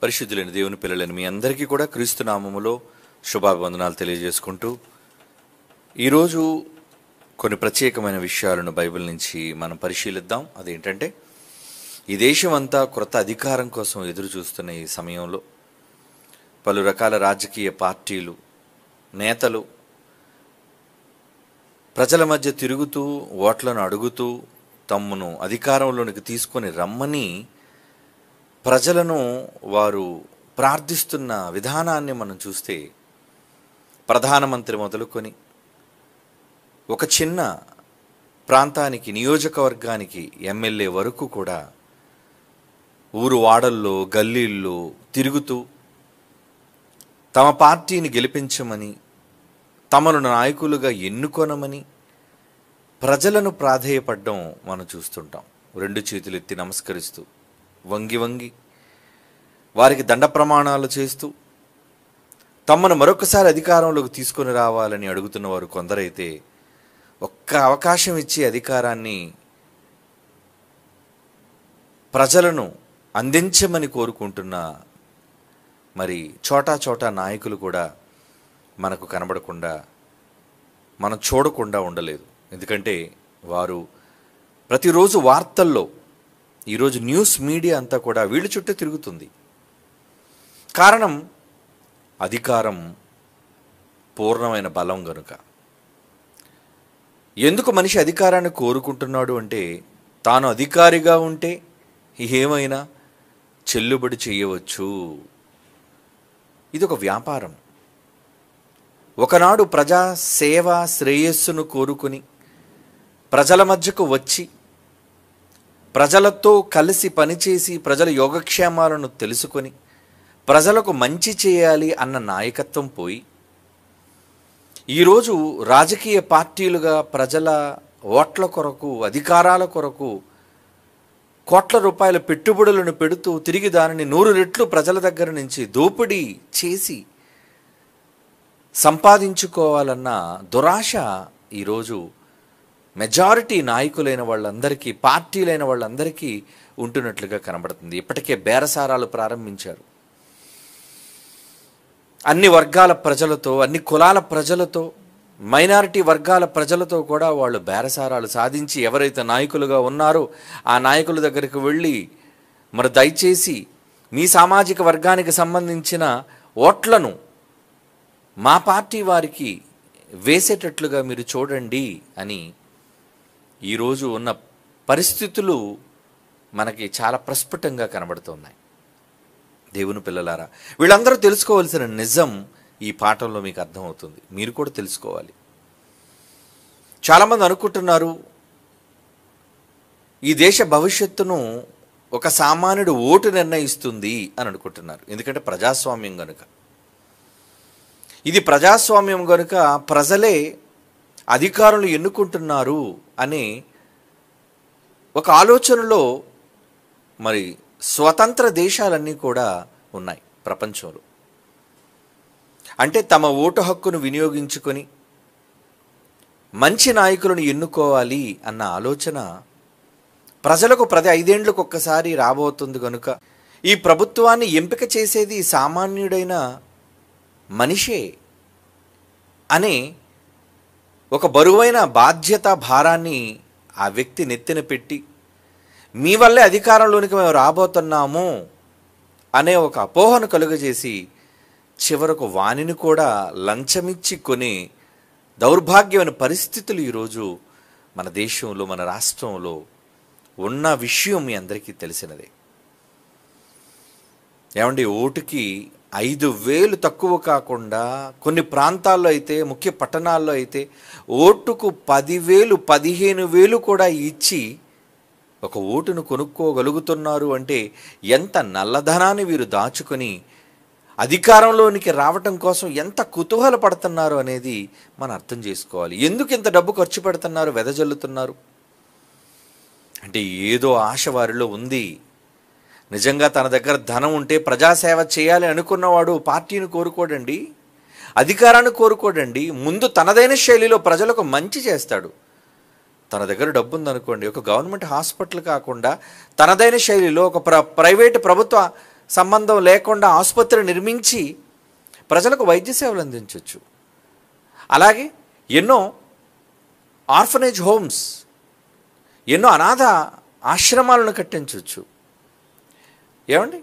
పరిశుద్ధులైన దేవుని పిల్లలైన మీ అందరికీ కూడా క్రీస్తు నామములో శుభాభివందనాలు తెలియజేసుకుంటూ ఈరోజు కొన్ని ప్రత్యేకమైన విషయాలను బైబిల్ నుంచి మనం పరిశీలిద్దాం. అదేంటంటే, ఈ దేశం అంతా క్రొత్త అధికారం కోసం ఎదురు చూస్తున్న ఈ సమయంలో పలు రకాల రాజకీయ పార్టీలు, నేతలు ప్రజల మధ్య తిరుగుతూ ఓట్లను అడుగుతూ తమ్మును అధికారంలోనికి తీసుకొని రమ్మని ప్రజలను వారు ప్రార్థిస్తున్న విధానాన్ని మనం చూస్తే, ప్రధానమంత్రి మొదలుకొని ఒక చిన్న ప్రాంతానికి, నియోజకవర్గానికి ఎమ్మెల్యే వరకు కూడా ఊరు వాడల్లో, గల్లీల్లో తిరుగుతూ తమ పార్టీని గెలిపించమని, తమను నాయకులుగా ఎన్నుకొనమని ప్రజలను ప్రాధేయపడడం మనం చూస్తుంటాం. రెండు చేతులు ఎత్తి నమస్కరిస్తూ, వంగి వంగి వారికి దండ ప్రమాణాలు చేస్తూ తమను మరొకసారి అధికారంలోకి తీసుకొని రావాలని అడుగుతున్న వారు కొందరైతే, ఒక్క అవకాశం ఇచ్చి అధికారాన్ని ప్రజలను అందించమని కోరుకుంటున్న మరి చోటా చోటా నాయకులు కూడా మనకు కనబడకుండా, మనం చూడకుండా ఉండలేదు. ఎందుకంటే వారు ప్రతిరోజు వార్తల్లో, ఈరోజు న్యూస్ మీడియా అంతా కూడా వీళ్ళ చుట్టూ తిరుగుతుంది. కారణం, అధికారం పూర్ణమైన బలం గనుక. ఎందుకు మనిషి అధికారాన్ని కోరుకుంటున్నాడు అంటే, తాను అధికారిగా ఉంటే ఏమైనా చెల్లుబడి చేయవచ్చు. ఇది ఒక వ్యాపారం. ఒకనాడు ప్రజా సేవ శ్రేయస్సును కోరుకుని ప్రజల మధ్యకు వచ్చి ప్రజలతో కలిసి పనిచేసి ప్రజల యోగక్షేమాలను తెలుసుకొని ప్రజలకు మంచి చేయాలి అన్న నాయకత్వం పోయి, ఈరోజు రాజకీయ పార్టీలుగా ప్రజల ఓట్ల కొరకు, అధికారాల కొరకు కోట్ల రూపాయల పెట్టుబడులను పెడుతూ తిరిగి దానిని 100 రెట్లు ప్రజల దగ్గర నుంచి దోపిడీ చేసి సంపాదించుకోవాలన్న దురాశ ఈరోజు మెజారిటీ నాయకులైన వాళ్ళందరికీ, పార్టీలైన వాళ్ళందరికీ ఉంటున్నట్లుగా కనబడుతుంది. ఇప్పటికే బేరసారాలు ప్రారంభించారు. అన్ని వర్గాల ప్రజలతో, అన్ని కులాల ప్రజలతో, మైనారిటీ వర్గాల ప్రజలతో కూడా వాళ్ళు బేరసారాలు సాధించి, ఎవరైతే నాయకులుగా ఉన్నారో ఆ నాయకుల దగ్గరికి వెళ్ళి, మరి దయచేసి మీ సామాజిక వర్గానికి సంబంధించిన ఓట్లను మా పార్టీ వారికి వేసేటట్లుగా మీరు చూడండి అని ఈరోజు ఉన్న పరిస్థితులు మనకి చాలా ప్రస్ఫుటంగా కనబడుతున్నాయి. దేవుని పిల్లలారా, వీళ్ళందరూ తెలుసుకోవాల్సిన నిజం ఈ పాఠంలో మీకు అర్థమవుతుంది. మీరు కూడా తెలుసుకోవాలి. చాలామంది అనుకుంటున్నారు, ఈ దేశ భవిష్యత్తును ఒక సామాన్యుడు ఓటు నిర్ణయిస్తుంది అని అనుకుంటున్నారు. ఎందుకంటే ప్రజాస్వామ్యం కనుక. ఇది ప్రజాస్వామ్యం కనుక ప్రజలే అధికారులు ఎన్నుకుంటున్నారు అనే ఒక ఆలోచనలో మరి స్వతంత్ర దేశాలన్నీ కూడా ఉన్నాయి ప్రపంచంలో. అంటే తమ ఓటు హక్కును వినియోగించుకొని మంచి నాయకులను ఎన్నుకోవాలి అన్న ఆలోచన ప్రజలకు ప్రతి 5 ఏళ్లకు ఒక్కసారి రాబోతుంది కనుక ఈ ప్రభుత్వాన్ని ఎంపిక చేసేది సామాన్యుడైన మనిషే అనే ఒక బరువైన బాధ్యత భారాన్ని ఆ వ్యక్తి నెత్తిన పెట్టి, మీ వల్లే అధికారంలోనికి మేము రాబోతున్నాము అనే ఒక అపోహను కలుగజేసి చివరకు వానిని కూడా లంచమిచ్చి కొనే దౌర్భాగ్యమైన పరిస్థితులు ఈరోజు మన దేశంలో, మన రాష్ట్రంలో ఉన్న విషయం మీ అందరికీ తెలిసినదే. ఏమండి, ఓటుకి 5,000 తక్కువ కాకుండా కొన్ని ప్రాంతాల్లో అయితే, ముఖ్య పట్టణాల్లో అయితే ఓటుకు 10,000, 15,000 కూడా ఇచ్చి ఒక ఓటును కొనుక్కోగలుగుతున్నారు. అంటే ఎంత నల్లధనాన్ని వీరు దాచుకొని అధికారంలోనికి రావటం కోసం ఎంత కుతూహల పడుతున్నారు అనేది మనం అర్థం చేసుకోవాలి. ఎందుకు ఇంత డబ్బు ఖర్చు పెడుతున్నారు, వెదజల్లుతున్నారు అంటే ఏదో ఆశ వారిలో ఉంది. నిజంగా తన దగ్గర ధనం ఉంటే ప్రజాసేవ చేయాలి అనుకున్నవాడు పార్టీని కోరుకోడండి, అధికారాన్ని కోరుకోడండి. ముందు తనదైన శైలిలో ప్రజలకు మంచి చేస్తాడు. తన దగ్గర డబ్బు ఉందనుకోండి, ఒక గవర్నమెంట్ హాస్పిటల్ కాకుండా తనదైన శైలిలో ఒక ప్రైవేటు ప్రభుత్వ సంబంధం లేకుండా ఆసుపత్రి నిర్మించి ప్రజలకు వైద్య సేవలు అందించవచ్చు. అలాగే ఎన్నో ఆర్ఫనేజ్ హోమ్స్, ఎన్నో అనాథ ఆశ్రమాలను కట్టించవచ్చు. ఏమండి,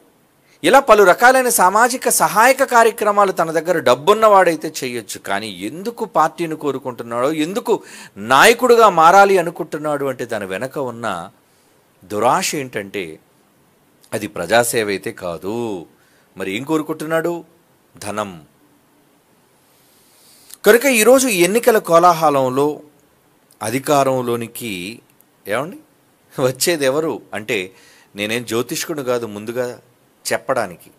ఇలా పలు రకాలైన సామాజిక సహాయక కార్యక్రమాలు తన దగ్గర డబ్బున్నవాడైతే చేయొచ్చు. కానీ ఎందుకు పార్టీని కోరుకుంటున్నాడో, ఎందుకు నాయకుడిగా మారాలి అనుకుంటున్నాడు అంటే దాని వెనక ఉన్న దురాశ ఏంటంటే అది ప్రజాసేవ అయితే కాదు. మరి ఏం కోరుకుంటున్నాడు? ధనం. కనుక ఈరోజు ఎన్నికల కోలాహలంలో అధికారంలోనికి ఏమండి వచ్చేది ఎవరు అంటే, నేనేం జ్యోతిష్కుడు కాదు ముందుగా చెప్పడానికి.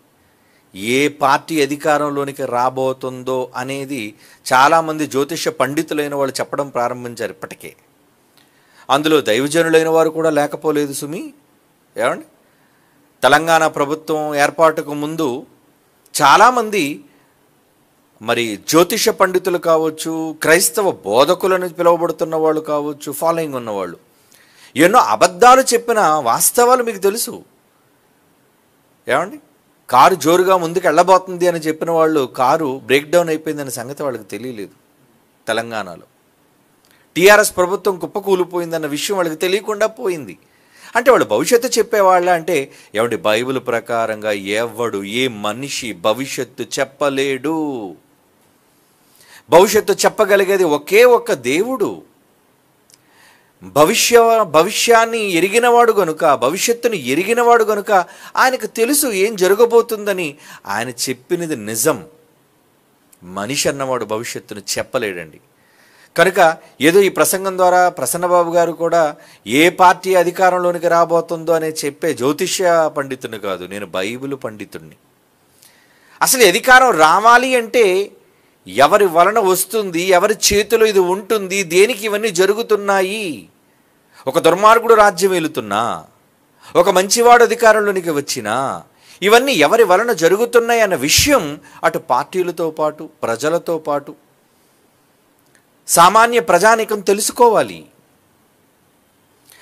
ఏ పార్టీ అధికారంలోనికి రాబోతుందో అనేది చాలామంది జ్యోతిష పండితులైన వాళ్ళు చెప్పడం ప్రారంభించారు ఇప్పటికే. అందులో దైవజనులైన వారు కూడా లేకపోలేదు సుమి. ఏమండి, తెలంగాణ ప్రభుత్వం ఏర్పాటుకు ముందు చాలామంది మరి జ్యోతిష పండితులు కావచ్చు, క్రైస్తవ బోధకులని పిలువబడుతున్న వాళ్ళు కావచ్చు, ఫాలోయింగ్ ఉన్నవాళ్ళు ఎన్నో అబద్ధాలు చెప్పిన వాస్తవాలు మీకు తెలుసు. ఏమండి, కారు జోరుగా ముందుకు వెళ్ళబోతుంది అని చెప్పిన వాళ్ళు కారు బ్రేక్ డౌన్ అయిపోయిందనే సంగతి వాళ్ళకి తెలియలేదు. తెలంగాణలో టీఆర్ఎస్ ప్రభుత్వం కుప్పకూలిపోయిందన్న విషయం వాళ్ళకి తెలియకుండా పోయింది. అంటే వాళ్ళు భవిష్యత్తు చెప్పేవాళ్ళ అంటే, ఏమండి, బైబిల్ ప్రకారంగా ఎవడు ఏ మనిషి భవిష్యత్తు చెప్పలేడు. భవిష్యత్తు చెప్పగలిగేది ఒకే ఒక్క దేవుడు. భవిష్యాన్ని ఎరిగినవాడు గనుక, భవిష్యత్తుని ఎరిగినవాడు గనుక ఆయనకు తెలుసు ఏం జరగబోతుందని. ఆయన చెప్పినది నిజం. మనిషి అన్నవాడు భవిష్యత్తును చెప్పలేడండి. కనుక ఏదో ఈ ప్రసంగం ద్వారా ప్రసన్నబాబు గారు కూడా ఏ పార్టీ అధికారంలోనికి రాబోతుందో అని చెప్పే జ్యోతిష్య పండితుని కాదు, నేను బైబిల్ పండితుడిని. అసలు అధికారం రావాలి అంటే ఎవరి వలన వస్తుంది, ఎవరి చేతిలో ఇది ఉంటుంది, దేనికి ఇవన్నీ జరుగుతున్నాయి, ఒక దుర్మార్గుడు రాజ్యం ఏలుతున్నా, ఒక మంచివాడు అధికారంలోనికి వచ్చినా, ఇవన్నీ ఎవరి వలన జరుగుతున్నాయి అన్న విషయం అటు పార్టీలతో పాటు ప్రజలతో పాటు సామాన్య ప్రజానీకం తెలుసుకోవాలి.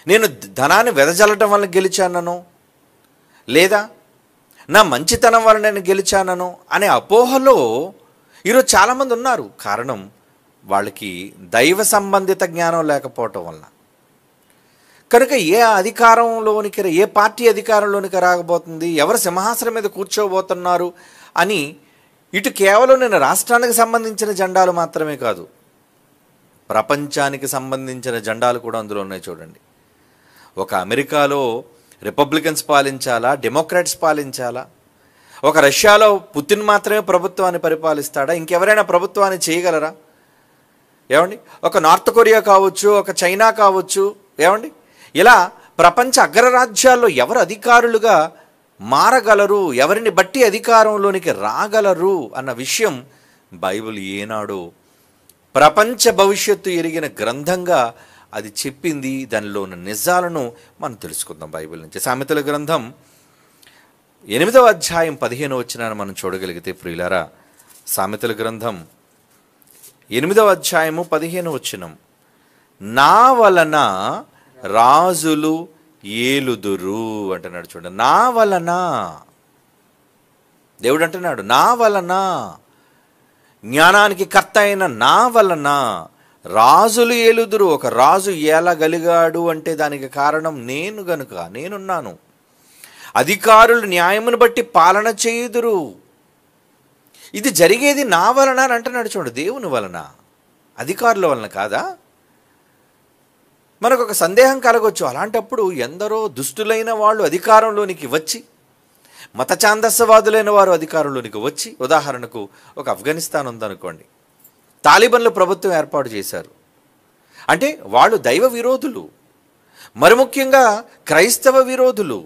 నేను ధనాన్ని వెదజల్లటం వల్ల గెలిచానను, లేదా నా మంచితనం వల్ల నేను గెలిచానను అనే అపోహలో ఈరోజు చాలామంది ఉన్నారు. కారణం వాళ్ళకి దైవ సంబంధిత జ్ఞానం లేకపోవటం వల్ల. కనుక ఏ పార్టీ అధికారంలోనికి రాకపోతుంది, ఎవరు సింహాసనం మీద కూర్చోబోతున్నారు అని ఇటు కేవలం నేను రాష్ట్రానికి సంబంధించిన జెండాలు మాత్రమే కాదు, ప్రపంచానికి సంబంధించిన జెండాలు కూడా అందులో ఉన్నాయి. చూడండి, ఒక అమెరికాలో రిపబ్లికన్స్ పాలించాలా, డెమోక్రాట్స్ పాలించాలా? ఒక రష్యాలో పుతిన్ మాత్రమే ప్రభుత్వాన్ని పరిపాలిస్తాడా? ఇంకెవరైనా ప్రభుత్వాన్ని చేయగలరా? ఏమండి, ఒక నార్త్ కొరియా కావచ్చు, ఒక చైనా కావచ్చు, ఏమండి, ఇలా ప్రపంచ అగ్రరాజ్యాల్లో ఎవరు అధికారులుగా మారగలరు, ఎవరిని బట్టి అధికారంలోనికి రాగలరు అన్న విషయం బైబిల్ ఏనాడు ప్రపంచ భవిష్యత్తు ఎరిగిన గ్రంథంగా అది చెప్పింది. దానిలో ఉన్న నిజాలను మనం తెలుసుకుందాం బైబిల్ నుంచి. సామెతల గ్రంథం 8వ అధ్యాయం 15వ వచనాన్ని మనం చూడగలిగితే ప్రియులారా, సామెతల గ్రంథం 8వ అధ్యాయము 15వ వచనం, నా వలన రాజులు ఏలుదురు అంటున్నాడు. చూడండి, నా వలన దేవుడు అంటున్నాడు, నా వలన, జ్ఞానానికి కర్త అయిన నా వలన రాజులు ఏలుదురు. ఒక రాజు ఏలగలిగాడు అంటే దానికి కారణం నేను గనుక, నేనున్నాను. అధికారులు న్యాయమును బట్టి పాలన చేయుదురు. ఇది జరిగేది నా వలన అని అంటున్నాడు. చూడండి, దేవుని వలన, అధికారుల వలన కాదా? మనకు ఒక సందేహం కలగొచ్చు. అలాంటప్పుడు ఎందరో దుష్టులైన వాళ్ళు అధికారంలోనికి వచ్చి, మత ఛాందస్సవాదులైన వారు అధికారంలోనికి వచ్చి, ఉదాహరణకు ఒక ఆఫ్ఘనిస్తాన్ ఉందనుకోండి, తాలిబన్లు ప్రభుత్వం ఏర్పాటు చేశారు అంటే వాళ్ళు దైవ విరోధులు, మరి ముఖ్యంగా క్రైస్తవ విరోధులు,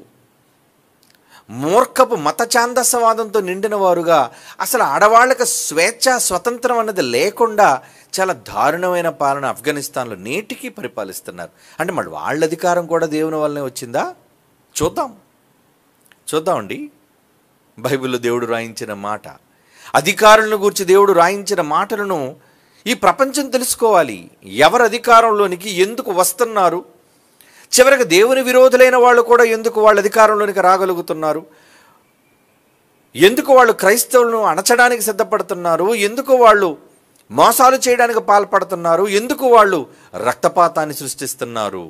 మూర్ఖపు మత ఛాందస్సవాదంతో నిండిన వారుగా, అసలు ఆడవాళ్ళకి స్వేచ్ఛ స్వతంత్రం అన్నది లేకుండా చాలా దారుణమైన పాలన ఆఫ్ఘనిస్తాన్లో నేటికి పరిపాలిస్తున్నారు. అంటే మరి వాళ్ళ అధికారం కూడా దేవుని వల్లనే వచ్చిందా? చూద్దామండి. బైబిల్లో దేవుడు రాయించిన మాట, అధికారులను గురించి దేవుడు రాయించిన మాటలను ఈ ప్రపంచం తెలుసుకోవాలి. ఎవరు అధికారంలోనికి ఎందుకు వస్తున్నారు, చివరికి దేవుని విరోధులైన వాళ్ళు కూడా ఎందుకు వాళ్ళ అధికారంలోనికి రాగలుగుతున్నారు, ఎందుకు వాళ్ళు క్రైస్తవులను అణచడానికి సిద్ధపడుతున్నారు, ఎందుకు వాళ్ళు మోసాలు చేయడానికి పాల్పడుతున్నారు, ఎందుకు వాళ్ళు రక్తపాతాన్ని సృష్టిస్తున్నారు,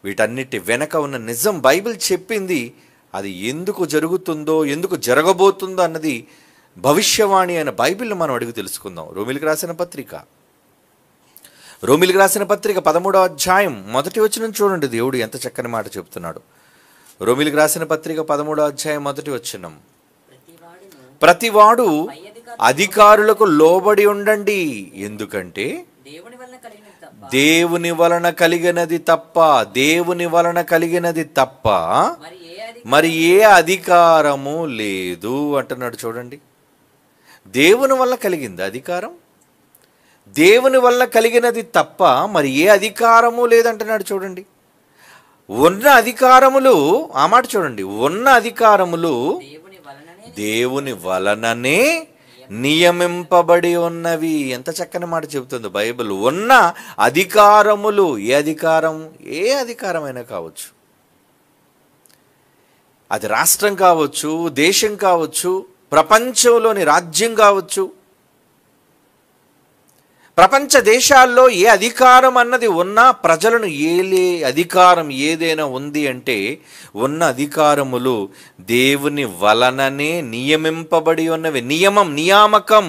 వీటన్నిటి వెనక ఉన్న నిజం బైబిల్ చెప్పింది. అది ఎందుకు జరుగుతుందో, ఎందుకు జరగబోతుందో అన్నది భవిష్యవాణి అయిన బైబిల్ని మనం అడిగి తెలుసుకుందాం. రోమిలికి రాసిన పత్రిక 13వ అధ్యాయం 1వ వచనం చూడండి. దేవుడు ఎంత చక్కని మాట చెప్తున్నాడు. రోమిలికి రాసిన పత్రిక 13వ అధ్యాయం 1వ వచనం, ప్రతివాడు అధికారులకు లోబడి ఉండండి, ఎందుకంటే దేవుని వలన కలిగినది తప్ప మరి ఏ అధికారము లేదు అంటున్నాడు. చూడండి, దేవుని వల్ల కలిగింది అధికారం, దేవుని వల్ల కలిగినది తప్ప మరి ఏ అధికారము లేదంటున్నాడు. చూడండి, ఉన్న అధికారములు, ఆ మాట చూడండి, ఉన్న అధికారములు దేవుని వలననే నియమింపబడి ఉన్నవి. ఎంత చక్కని మాట చెబుతుంది బైబిల్. ఉన్న అధికారములు, ఏ అధికారమైనా కావచ్చు, అది రాష్ట్రం కావచ్చు, దేశం కావచ్చు, ప్రపంచంలోని రాజ్యం కావచ్చు, ప్రపంచ దేశాల్లో ఏ అధికారం అన్నది ఉన్నా, ప్రజలను ఏలే అధికారం ఏదైనా ఉంది అంటే ఉన్న అధికారములు దేవుని వలననే నియమింపబడి ఉన్నవి. నియామకం.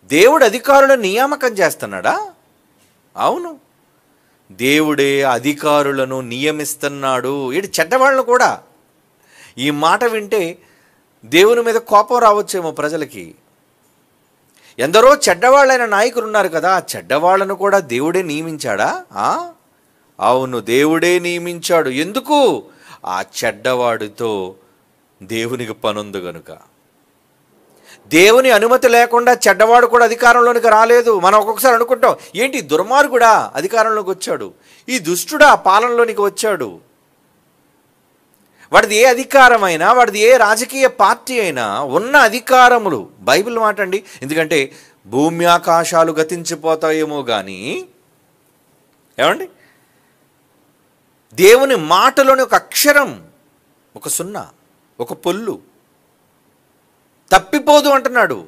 దేవుడు అధికారులను నియామకం చేస్తున్నాడా? అవును, దేవుడే అధికారులను నియమిస్తున్నాడు. ఇటు చెడ్డవాళ్ళను కూడా. ఈ మాట వింటే దేవుని మీద కోపం రావచ్చేమో ప్రజలకి. ఎందరో చెడ్డవాళ్ళైన నాయకులు ఉన్నారు కదా, ఆ చెడ్డవాళ్లను కూడా దేవుడే నియమించాడా? అవును, దేవుడే నియమించాడు. ఎందుకు? ఆ చెడ్డవాడితో దేవునికి పనుంది గనుక. దేవుని అనుమతి లేకుండా చెడ్డవాడు కూడా అధికారంలోనికి రాలేదు. మనం ఒక్కొక్కసారి అనుకుంటాం, ఏంటి దుర్మార్గుడా అధికారంలోకి వచ్చాడు, ఈ దుష్టుడా పాలనలోనికి వచ్చాడు. వాడిది ఏ అధికారమైనా, వాడిది ఏ రాజకీయ పార్టీ అయినా, ఉన్న అధికారములు, బైబిల్ మాట అండి. ఎందుకంటే భూమి ఆకాశాలు గతించిపోతాయేమో కానీ, ఏమండి, దేవుని మాటలోని ఒక అక్షరం, ఒక సున్నా, ఒక పొల్లు తప్పిపోదు అంటున్నాడు.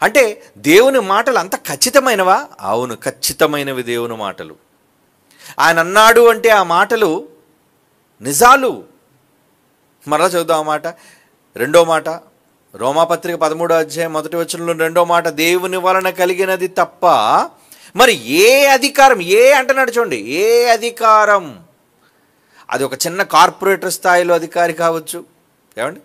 అంటే దేవుని మాటలు అంత ఖచ్చితమైనవా? అవును, ఖచ్చితమైనవి దేవుని మాటలు. ఆయన అన్నాడు అంటే ఆ మాటలు నిజాలు. మరలా చదువుదాం ఆ మాట, రెండో మాట, రోమాపత్రిక 13వ అధ్యాయం 1వ వచనంలో రెండో మాట, దేవుని వలన కలిగినది తప్ప మరి ఏ అధికారం, ఏ అంటున్నాడు చూడండి, ఏ అధికారం. అది ఒక చిన్న కార్పొరేటర్ స్థాయిలో అధికారి కావచ్చు, ఏమండి,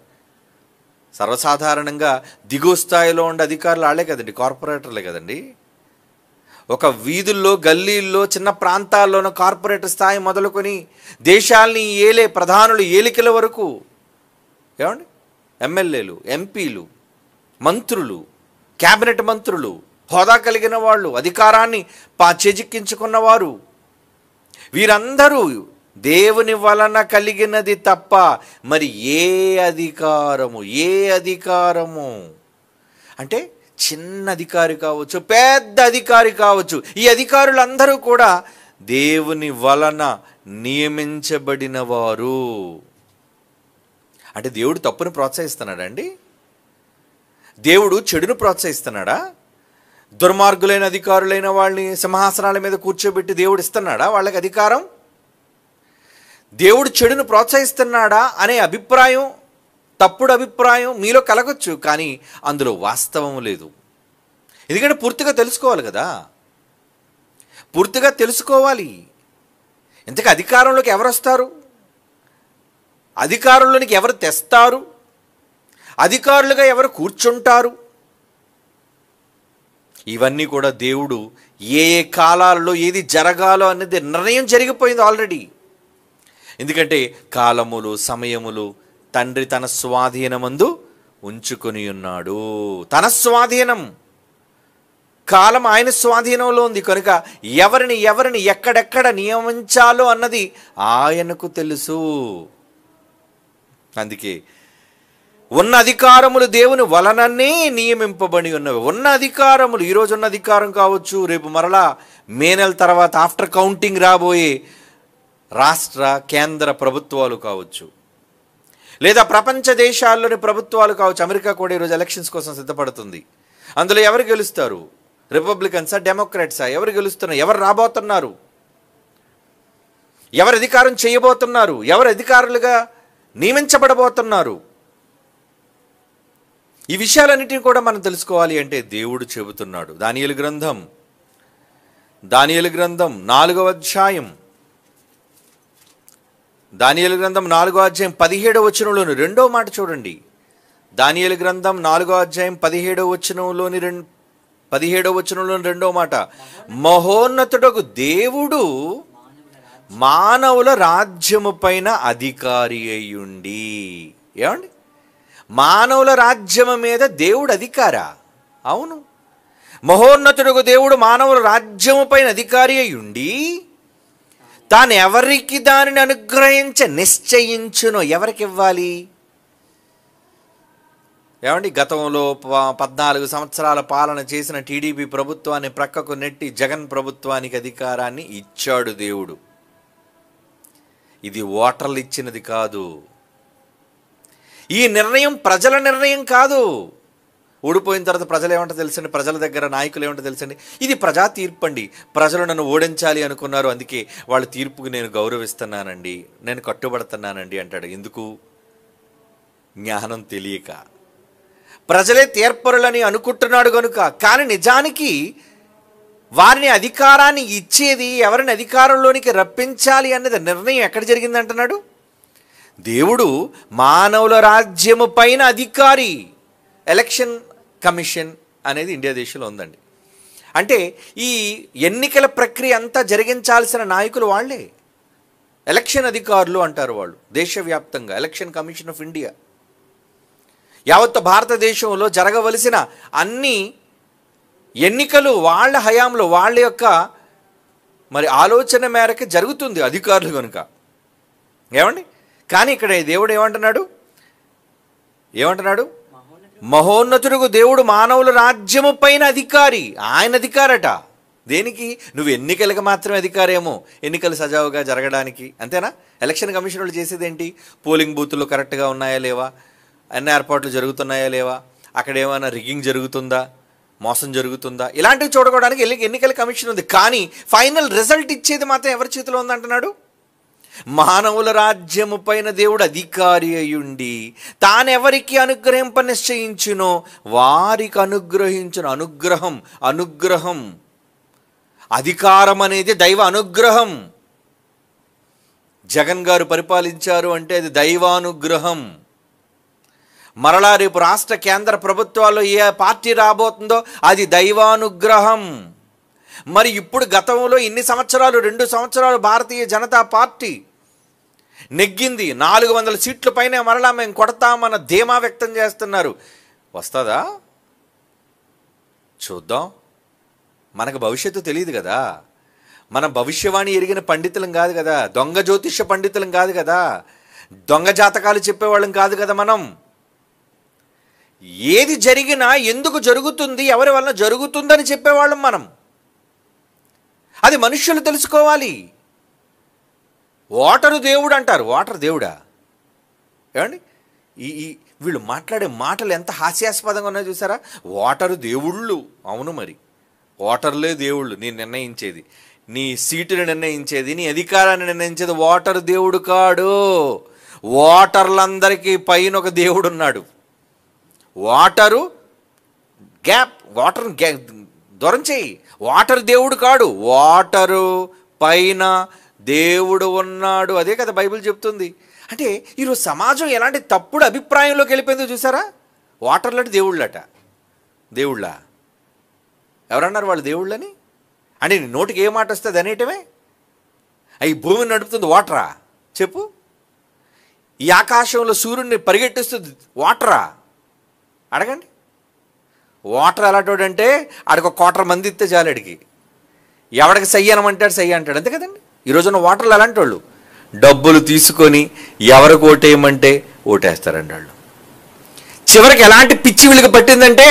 సర్వసాధారణంగా దిగువ స్థాయిలో ఉండే అధికారులు వాళ్ళే కదండి, కార్పొరేటర్లే కదండి. ఒక వీధుల్లో, గల్లీల్లో, చిన్న ప్రాంతాల్లోనూ కార్పొరేటర్ స్థాయి మొదలుకొని దేశాల్ని ఏలే ప్రధానులు, ఏలికల వరకు, ఏమండి, ఎమ్మెల్యేలు, ఎంపీలు, మంత్రులు, క్యాబినెట్ మంత్రులు, హోదా కలిగిన వాళ్ళు, అధికారాన్ని చేజిక్కించుకున్నవారు, వీరందరూ దేవుని వలన కలిగినది తప్ప మరి ఏ అధికారము అంటే చిన్న అధికారి కావచ్చు, పెద్ద అధికారి కావచ్చు, ఈ అధికారులందరూ కూడా దేవుని వలన నియమించబడిన వారు. అంటే దేవుడు తప్పును ప్రోత్సహిస్తున్నాడా అండి? దేవుడు చెడును ప్రోత్సహిస్తున్నాడా? దుర్మార్గులైన అధికారులైన వాళ్ళని సింహాసనాల మీద కూర్చోబెట్టి దేవుడు ఇస్తున్నాడా వాళ్ళకి అధికారం? దేవుడు చెడును ప్రోత్సహిస్తున్నాడా అనే అభిప్రాయం, తప్పుడు అభిప్రాయం మీలో కలగొచ్చు, కానీ అందులో వాస్తవం లేదు. ఎందుకంటే పూర్తిగా తెలుసుకోవాలి కదా, పూర్తిగా తెలుసుకోవాలి. ఇంతకు అధికారంలోకి ఎవరు వస్తారు, అధికారంలోనికి ఎవరు తెస్తారు, అధికారులుగా ఎవరు కూర్చుంటారు, ఇవన్నీ కూడా దేవుడు ఏ కాలాల్లో ఏది జరగాలో అనేది నిర్ణయం జరిగిపోయింది ఆల్రెడీ. ఎందుకంటే కాలములు, సమయములు తండ్రి తన స్వాధీనమందు ఉంచుకొని ఉన్నాడు. తన స్వాధీనం, కాలం ఆయన స్వాధీనంలో ఉంది కనుక ఎవరిని ఎక్కడెక్కడ నియమించాలో అన్నది ఆయనకు తెలుసు. అందుకే ఉన్న అధికారములు దేవుని వలననే నియమింపబడి ఉన్నవి. ఉన్న అధికారములు, ఈరోజు ఉన్న అధికారం కావచ్చు, రేపు మరలా మే నెల తర్వాత ఆఫ్టర్ కౌంటింగ్ రాబోయే రాష్ట్ర కేంద్ర ప్రభుత్వాలు కావచ్చు, లేదా ప్రపంచ దేశాల్లోని ప్రభుత్వాలు కావచ్చు, అమెరికా కూడా ఈరోజు ఎలక్షన్స్ కోసం సిద్ధపడుతుంది. అందులో ఎవరు గెలుస్తారు? రిపబ్లికన్సా, డెమోక్రాట్సా? ఎవరు గెలుస్తున్నారు? ఎవరు రాబోతున్నారు? ఎవరు అధికారం చేయబోతున్నారు? ఎవరు అధికారులుగా నియమించబడబోతున్నారు? ఈ విషయాలన్నిటిని కూడా మనం తెలుసుకోవాలి అంటే దేవుడు చెబుతున్నాడు. దానియేలు గ్రంథం 4వ అధ్యాయం, దానియేలు గ్రంథం 4వ అధ్యాయం 17వ వచనంలోని రెండో మాట చూడండి. దానియేలు గ్రంథం 4వ అధ్యాయం 17వ వచనంలోని రెండో మాట, మహోన్నతుడగు దేవుడు మానవుల రాజ్యము పైన అధికారి అయ్యుండి. ఏమండి, మానవుల రాజ్యము మీద దేవుడు అధికారా? అవును. మహోన్నతుడగు దేవుడు మానవుల రాజ్యము పైన అధికారి అయ్యుండి తాను ఎవరికి దానిని నిశ్చయించునో. ఎవరికి ఇవ్వాలి? ఏమండి, గతంలో 14 సంవత్సరాల పాలన చేసిన టీడీపీ ప్రభుత్వాన్ని ప్రక్కకు నెట్టి జగన్ ప్రభుత్వానికి అధికారాన్ని ఇచ్చాడు దేవుడు. ఇది ఓటర్లు ఇచ్చినది కాదు. ఈ నిర్ణయం ప్రజల నిర్ణయం కాదు. ఓడిపోయిన తర్వాత ప్రజలు ఏమంటో తెలుసండి, ప్రజల దగ్గర నాయకులు ఏమంటో తెలుసండి, ఇది ప్రజా తీర్పు అండి, ప్రజలు నన్ను ఓడించాలి అనుకున్నారు, అందుకే వాళ్ళ తీర్పుకు నేను గౌరవిస్తున్నానండి, నేను కట్టుబడుతున్నానండి అంటాడు. ఎందుకు? జ్ఞానం తెలియక. ప్రజలే తీర్పరులని అనుకుంటున్నాడు కనుక. కానీ నిజానికి వారిని అధికారాన్ని ఇచ్చేది, ఎవరిని అధికారంలోనికి రప్పించాలి అన్నది నిర్ణయం ఎక్కడ జరిగింది అంటున్నాడు? దేవుడు మానవుల రాజ్యము పైన అధికారి. ఎలక్షన్ కమిషన్ అనేది ఇండియా దేశంలో ఉందండి. అంటే ఈ ఎన్నికల ప్రక్రియ అంతా జరిగించాల్సిన నాయకులు వాళ్ళే. ఎలక్షన్ అధికారులు అంటారు వాళ్ళు. దేశవ్యాప్తంగా ఎలక్షన్ కమిషన్ ఆఫ్ ఇండియా యావత్ భారతదేశంలో జరగవలసిన అన్ని ఎన్నికలు వాళ్ళ హయాంలో, వాళ్ళ యొక్క మరి ఆలోచన మేరకు జరుగుతుంది, అధికారులు కనుక. ఏమండి, కానీ ఇక్కడ దేవుడు ఏమంటున్నాడు? మహోన్నతుడు దేవుడు మానవుల రాజ్యము పైన అధికారి. ఆయన అధికారట. దేనికి? నువ్వు ఎన్నికలకు మాత్రమే అధికారేమో, ఎన్నికలు సజావుగా జరగడానికి, అంతేనా? ఎలక్షన్ కమిషన్ వాళ్ళు చేసేది ఏంటి? పోలింగ్ బూతులు కరెక్ట్గా ఉన్నాయా లేవా, అన్ని ఏర్పాట్లు జరుగుతున్నాయా లేవా, అక్కడ ఏమైనా రిగ్గింగ్ జరుగుతుందా, మోసం జరుగుతుందా, ఇలాంటివి చూడడానికి ఎన్నికల కమిషన్ ఉంది. కానీ ఫైనల్ రిజల్ట్ ఇచ్చేది మాత్రం ఎవరి చేతిలో ఉందంటున్నాడు? మానవుల రాజ్యము పైన దేవుడు అధికారి అయ్యుండి తానెవరికి అనుగ్రహింప నిశ్చయించునో వారికి అనుగ్రహించును. అనుగ్రహం అధికారం అనేది దైవ అనుగ్రహం. జగన్ గారు పరిపాలించారు అంటే అది దైవానుగ్రహం. మరలా రేపు రాష్ట్ర కేంద్ర ప్రభుత్వాల్లో ఏ పార్టీ రాబోతుందో అది దైవానుగ్రహం. మరి ఇప్పుడు గతంలో ఇన్ని సంవత్సరాలు, 2 సంవత్సరాలు భారతీయ జనతా పార్టీ నెగ్గింది. 400 సీట్ల పైన మరలా మేము కొడతామన్న ధీమా వ్యక్తం చేస్తున్నారు. వస్తుందా? చూద్దాం. మనకు భవిష్యత్తు తెలియదు కదా. మన భవిష్యవాణి ఎరిగిన పండితులం కాదు కదా, దొంగ జ్యోతిష్య పండితులం కాదు కదా, దొంగ జాతకాలు చెప్పేవాళ్ళం కాదు కదా. మనం ఏది జరిగినా ఎందుకు జరుగుతుంది, ఎవరి వలన జరుగుతుందని చెప్పేవాళ్ళం మనం. అది మనుష్యులు తెలుసుకోవాలి. ఓటరు దేవుడు అంటారు. ఓటరు దేవుడా? ఏమండి, వీళ్ళు మాట్లాడే మాటలు ఎంత హాస్యాస్పదంగా ఉన్నాయో చూసారా? ఓటరు దేవుళ్ళు. అవును, మరి ఓటర్లే దేవుళ్ళు. నీ నిర్ణయించేది, నీ సీటుని నిర్ణయించేది, నీ అధికారాన్ని నిర్ణయించేది ఓటరు దేవుడు కాడు. ఓటర్లందరికీ పైన ఒక దేవుడు ఉన్నాడు. ఓటరు దూరం చేయి. ఓటరు దేవుడు కాడు, ఓటరు పైన దేవుడు ఉన్నాడు. అదే కదా బైబిల్ చెప్తుంది. అంటే ఈరోజు సమాజం ఎలాంటి తప్పుడు అభిప్రాయంలోకి వెళ్ళిపోయిందో చూసారా? ఓటర్లట దేవుళ్ళ ఎవరన్నారు వాళ్ళు దేవుళ్ళని? అంటే నీ నోటికి ఏ మాట వస్తుంది అనేటమే. ఈ భూమిని నడుపుతుంది ఓటరా? చెప్పు. ఈ ఆకాశంలో సూర్యుడిని పరిగెట్టిస్తుంది ఓటరా? అడగండి. ఓటర్ ఎలాంటోడంటే ఆడికి 1,000 మంది ఇస్తే చాలు. అడిగి ఎవడికి సై అనమంటాడు సై అంటాడు. అంతే కదండి. ఈరోజున్న ఓటర్లు అలాంటి వాళ్ళు. డబ్బులు తీసుకొని ఎవరికి ఓటేయమంటే ఓటేస్తారండి వాళ్ళు. చివరికి ఎలాంటి పిచ్చి వీళ్ళకి పట్టిందంటే,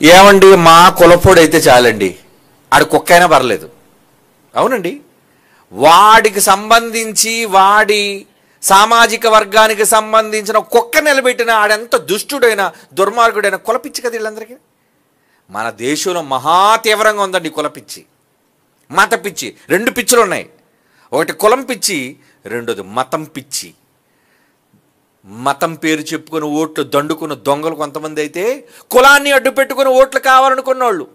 ఏమండి మా కులపోడైతే చాలండి, ఆడి కుక్క అయినా పర్లేదు. అవునండి, వాడికి సంబంధించి వాడి సామాజిక వర్గానికి సంబంధించిన కుక్క నిలబెట్టిన ఆడెంత దుష్టుడైన దుర్మార్గుడైన కులపిచ్చి కదా వీళ్ళందరికీ. మన దేశంలో మహా తీవ్రంగా ఉందండి కులపిచ్చి, మత పిచ్చి. 2 పిచ్చులు ఉన్నాయి. ఒకటి కులం పిచ్చి, రెండోది మతం పిచ్చి. మతం పేరు చెప్పుకొని ఓట్లు దండుకున్న దొంగలు కొంతమంది అయితే కులాన్ని అడ్డు పెట్టుకుని ఓట్లు కావాలనుకున్నోళ్ళు.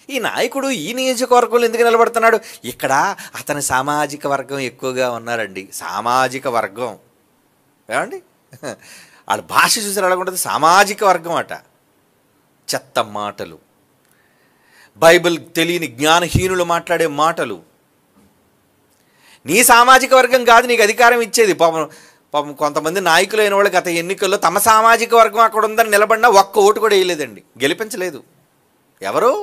ఈ నాయకుడు ఈ నియోజకవర్గంలో ఎందుకు నిలబడుతున్నాడు? ఇక్కడ అతని సామాజిక వర్గం ఎక్కువగా ఉన్నారండి. సామాజిక వర్గం ఏమండి, వాళ్ళ భాష చూసి అలాగుంటుంది. సామాజిక వర్గం అట. చెత్త మాటలు, బైబిల్ తెలియని జ్ఞానహీనులు మాట్లాడే మాటలు. నీ సామాజిక వర్గం కాదు నీకు అధికారం ఇచ్చేది. పాపం కొంతమంది నాయకులైన వాళ్ళు గత ఎన్నికల్లో తమ సామాజిక వర్గం అక్కడ ఉందని నిలబడినా ఒక్క ఓటు కూడా వేయలేదండి, గెలిపించలేదు. ఎవరు?